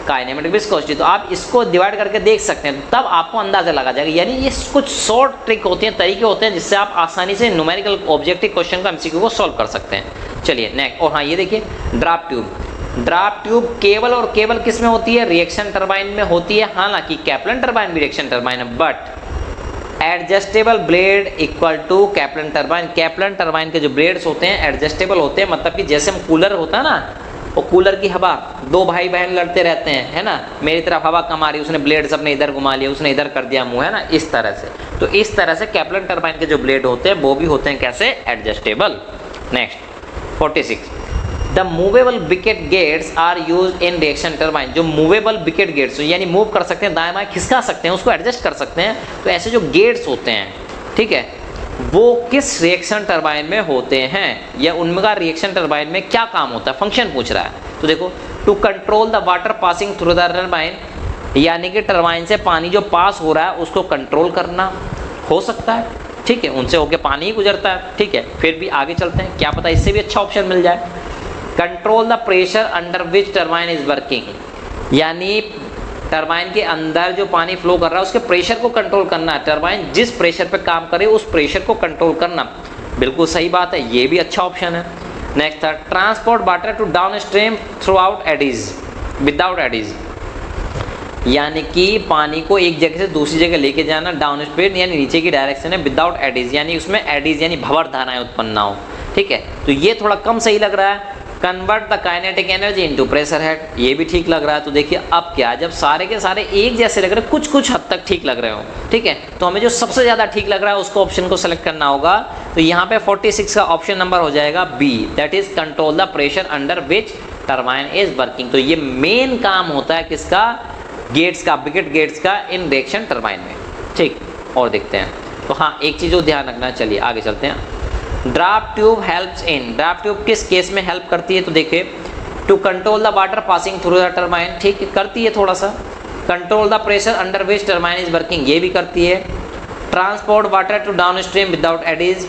काइनेमेटिक विस्कोसिटी। तो आप इसको डिवाइड करके देख सकते हैं, तब आपको अंदाजा लगा जाएगा। यानी ये कुछ शॉर्ट ट्रिक होती हैं, तरीके होते हैं जिससे आप आसानी से न्यूमेरिकल ऑब्जेक्टिव क्वेश्चन का एमसीक्यू को सॉल्व कर सकते हैं। चलिए नेक्स्ट। और हाँ, ये देखिए ड्राफ्ट ट्यूब। ड्राफ्ट ट्यूब केवल और केवल किस में होती है? रिएक्शन टरबाइन में होती है। हालांकि कैप्लन टरबाइन भी रिएक्शन टरबाइन है, but adjustable blade equal to Kaplan turbine. Kaplan turbine के जो ब्लेड्स होते हैं एडजस्टेबल होते हैं, मतलब कि जैसे हम कूलर होता है ना, वो कूलर की हवा, दो भाई बहन लड़ते रहते हैं, है ना, मेरी तरफ हवा कम आ रही, उसने ब्लेड अपने इधर घुमा लिया, उसने इधर कर दिया मुंह, है ना, इस तरह से। तो इस तरह से कैप्लन टरबाइन के जो ब्लेड होते हैं वो भी होते हैं कैसे? Adjustable. Next 46, the movable wicket gates are use in reaction turbine. जो मूवेबल बिकेट गेट्स यानी मूव कर सकते हैं, दाएं बाएं खिसका सकते हैं, उसको एडजस्ट कर सकते हैं, तो ऐसे जो गेट्स होते हैं, ठीक है, वो किस रिएक्शन टरबाइन में होते हैं, या उनका रिएक्शन टरबाइन में क्या काम होता है? फंक्शन पूछ रहा है। तो देखो, to control the water passing through the turbine, यानी कि टरबाइन से पानी जो पास हो रहा है उसको कंट्रोल करना हो सकता है, ठीक है, उनसे होके पानी ही गुजरता है, ठीक है। फिर भी आगे चलते हैं, क्या पता इससे भी अच्छा ऑप्शन मिल जाए। Control the pressure under which turbine is working, यानी टरबाइन के अंदर जो पानी फ्लो कर रहा है उसके प्रेशर को कंट्रोल करना है। टरबाइन जिस प्रेशर पे काम करे उस प्रेशर को कंट्रोल करना। बिल्कुल सही बात है, ये भी अच्छा ऑप्शन है। नेक्स्ट था transport water to down stream throughout eddies without eddies, यानी कि पानी को एक जगह से दूसरी जगह लेके जाना डाउन स्ट्रीम यानी नीचे की डायरेक्शन है, विदाउट एडीज यानी उसमें एडीज यानी भंवर धाराएं उत्पन्न ना हो। ठीक है, तो ये थोड़ा कम सही लग रहा है। Convert the kinetic energy into pressure head, ये भी ठीक लग रहा है। तो देखिए अब क्या है, जब सारे के सारे एक जैसे लग रहे हैं, कुछ कुछ हद तक ठीक लग रहे हो, ठीक है, तो हमें जो सबसे ज़्यादा ठीक लग रहा है उसको ऑप्शन को सेलेक्ट करना होगा। तो यहाँ पे 46 का ऑप्शन नंबर हो जाएगा B, that is control the pressure under which turbine is working. तो ये मेन काम होता है किसका, गेट्स का, बिगेट गेट्स का इन रिएक्शन टरबाइन में। ठीक, और देखते हैं। तो हाँ, एक चीज़ को ध्यान रखना, चलिए आगे चलते हैं। Draft tube helps in, draft tube किस केस में हेल्प करती है, तो देखिए to control the water passing through the turbine, ठीक करती है थोड़ा सा। Control the pressure under which turbine is working, ये भी करती है। Transport water to down stream without eddies,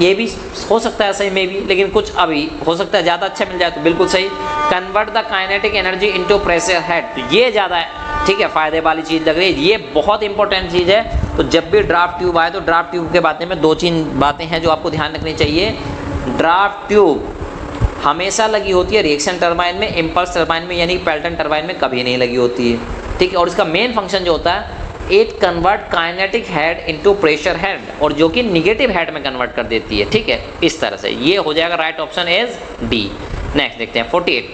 ये भी हो सकता है सही में भी, लेकिन कुछ अभी हो सकता है ज़्यादा अच्छा मिल जाए तो बिल्कुल सही। Convert the kinetic energy into pressure head, तो ये ज़्यादा है, ठीक है, फ़ायदे वाली चीज़ लग रही है, ये बहुत इंपॉर्टेंट चीज़ है। तो जब भी ड्राफ्ट ट्यूब आए तो ड्राफ्ट ट्यूब के बारे में 2-3 बातें हैं जो आपको ध्यान रखनी चाहिए। ड्राफ्ट ट्यूब हमेशा लगी होती है रिएक्शन टरबाइन में, इम्पल्स टरबाइन में यानी पेल्टन टरबाइन में कभी नहीं लगी होती है, ठीक है। और इसका मेन फंक्शन जो होता है, it convert kinetic head into pressure head, और जो कि निगेटिव हेड में कन्वर्ट कर देती है, ठीक है, इस तरह से। ये हो जाएगा right option is D. Next देखते हैं 48,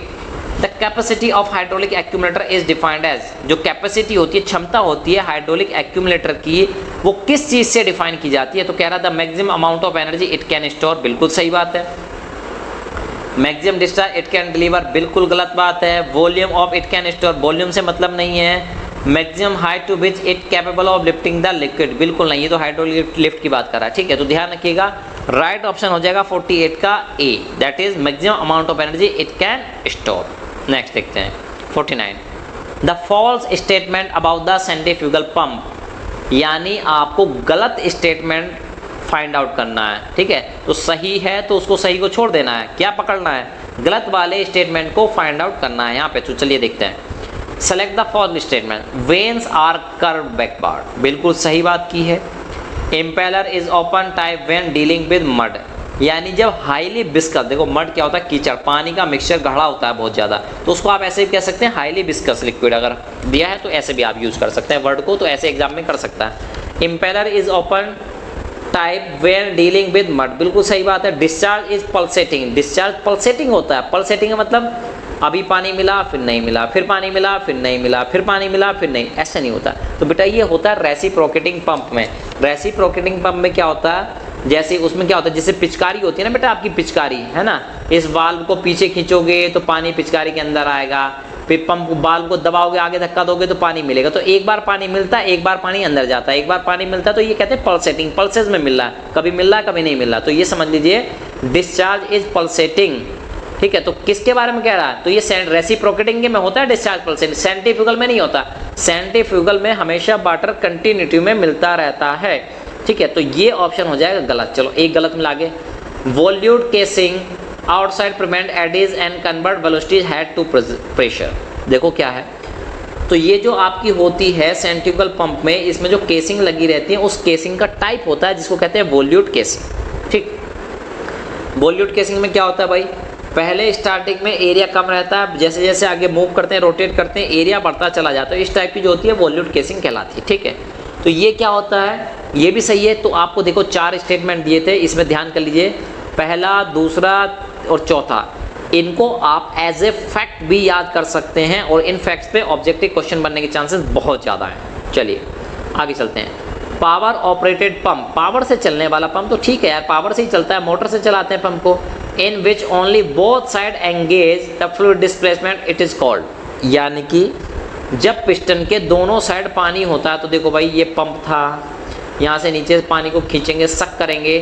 the capacity of hydraulic accumulator is defined as, जो कैपेसिटी होती है, क्षमता होती है हाइड्रोलिक एक्यूमुलेटर की, वो किस चीज़ से डिफाइन की जाती है, तो कह रहा the maximum amount of energy it can store, बिल्कुल सही बात है। Maximum discharge it can deliver, बिल्कुल गलत बात है। Volume of it can store, volume से मतलब नहीं है। Maximum height to which it capable of lifting the liquid, बिल्कुल नहीं, ये तो हाइड्रोलिक लिफ्ट की बात कर रहा है, ठीक है। तो ध्यान रखिएगा, राइट ऑप्शन हो जाएगा 48 का A, that is maximum amount of energy it can store. Next देखते हैं 49, the false statement about the centrifugal pump, यानी आपको गलत स्टेटमेंट फाइंड आउट करना है, ठीक है। तो सही है तो उसको सही को छोड़ देना है, क्या पकड़ना है, गलत वाले स्टेटमेंट को फाइंड आउट करना है यहाँ पे। तो चलिए देखते हैं। Select the following statement, vanes are curve backward, बिल्कुल सही बात की है। Impeller is open type when dealing with mud, यानी जब हाईली विस्कस, देखो मड क्या होता है, कीचड़, पानी का मिक्सचर गाढ़ा होता है बहुत ज़्यादा, तो उसको आप ऐसे भी कह सकते हैं हाईली विस्कस लिक्विड, अगर दिया है तो ऐसे भी आप यूज़ कर सकते हैं वर्ड को, तो ऐसे एग्जाम में कर सकता है। Impeller is open type when dealing with mud, बिल्कुल सही बात है। Discharge is pulsating, discharge pulsating होता है। पल्सेटिंग का मतलब अभी पानी मिला फिर नहीं मिला, फिर पानी मिला फिर नहीं मिला, फिर पानी मिला फिर नहीं, ऐसा नहीं होता। तो बेटा ये होता है रेसिप्रोकेटिंग पंप में। रेसिप्रोकेटिंग पंप में क्या होता है, जैसे उसमें क्या होता है, जैसे पिचकारी होती है ना बेटा, आपकी पिचकारी है ना, इस वाल्व को पीछे खींचोगे तो पानी पिचकारी के अंदर आएगा, फिर पंप वाल्व को दबाओगे, आगे धक्का दोगे तो पानी मिलेगा। तो एक बार पानी मिलता है, एक बार पानी अंदर जाता है, एक बार पानी मिलता है, तो ये कहते हैं पल्सेटिंग, पल्सेस में मिल रहा है, कभी मिल रहा है कभी नहीं मिल रहा। तो ये समझ लीजिए डिस्चार्ज इज पल्सेटिंग, ठीक है। तो किसके बारे में कह रहा है, तो ये रेसिप्रोकेटिंग में होता है डिस्चार्ज पल्सेटिंग, सेंट्रीफ्यूगल में नहीं होता। सेंट्रीफ्यूगल में हमेशा वाटर कंटिन्यूटी में मिलता रहता है, ठीक है। तो ये ऑप्शन हो जाएगा गलत। चलो एक गलत मिला आगे। Volute casing outside prevent eddies and convert velocities head to pressure, देखो क्या है, तो ये जो आपकी होती है सेंट्रीफ्यूगल पंप में, इसमें जो केसिंग लगी रहती है उस केसिंग का टाइप होता है जिसको कहते हैं वॉल्यूट केसिंग, ठीक। वॉल्यूट केसिंग में क्या होता है भाई, पहले स्टार्टिंग में एरिया कम रहता है, जैसे जैसे आगे मूव करते हैं, रोटेट करते हैं, एरिया बढ़ता चला जाता है, इस टाइप की जो होती है वॉल्यूट केसिंग कहलाती है, ठीक है। तो ये क्या होता है, ये भी सही है। तो आपको देखो 4 स्टेटमेंट दिए थे, इसमें ध्यान कर लीजिए, पहला, दूसरा और चौथा, इनको आप एज ए फैक्ट भी याद कर सकते हैं, और इन फैक्ट्स पे ऑब्जेक्टिव क्वेश्चन बनने के चांसेस बहुत ज़्यादा हैं। चलिए आगे चलते हैं। पावर ऑपरेटेड पंप, पावर से चलने वाला पंप, तो ठीक है यार, पावर से ही चलता है, मोटर से चलाते हैं पंप को। In which only both side engage the fluid displacement it is called, यानी कि जब पिस्टन के दोनों साइड पानी होता है, तो देखो भाई ये पंप था, यहाँ से नीचे से पानी को खींचेंगे, सक करेंगे,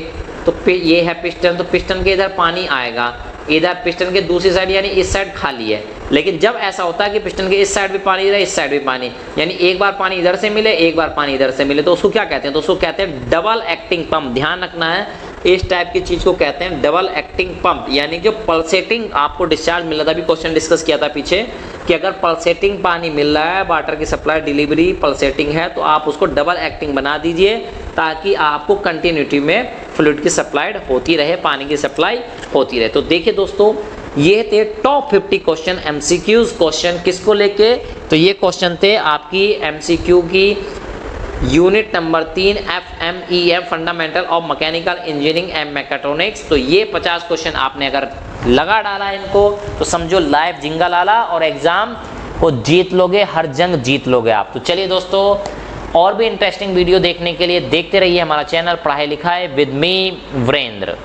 तो ये है पिस्टन, तो पिस्टन के इधर पानी आएगा, इधर पिस्टन के दूसरी साइड यानी इस साइड खाली है। लेकिन जब ऐसा होता है कि पिस्टन के इस साइड भी पानी इधर, इस साइड भी पानी, यानी एक बार पानी इधर से मिले, एक बार पानी इधर से मिले, तो उसको क्या कहते हैं, तो उसको कहते हैं डबल एक्टिंग पंप। ध्यान रखना है, इस टाइप की चीज़ को कहते हैं डबल एक्टिंग पंप, यानी जो पल्सेटिंग आपको डिस्चार्ज मिल रहा था, अभी क्वेश्चन डिस्कस किया था पीछे कि अगर पल्सेटिंग पानी मिल रहा है, वाटर की सप्लाई डिलीवरी पल्सेटिंग है, तो आप उसको डबल एक्टिंग बना दीजिए ताकि आपको कंटिन्यूटी में फ्लूइड की सप्लाइड होती रहे, पानी की सप्लाई होती रहे। तो देखिए दोस्तों, ये थे टॉप 50 क्वेश्चन एमसीक्यूज क्वेश्चन किसको लेके, तो ये क्वेश्चन थे आपकी एमसीक्यू की unit number 3 FMEM fundamental of mechanical engineering and mechatronics. तो ये 50 क्वेश्चन आपने अगर लगा डाला इनको तो समझो लाइव जिंगा लाला और एग्जाम को जीत लोगे, हर जंग जीत लोगे आप। तो चलिए दोस्तों, और भी इंटरेस्टिंग वीडियो देखने के लिए देखते रहिए हमारा चैनल पढ़ाई लिखाई विद मी वीरेंद्र।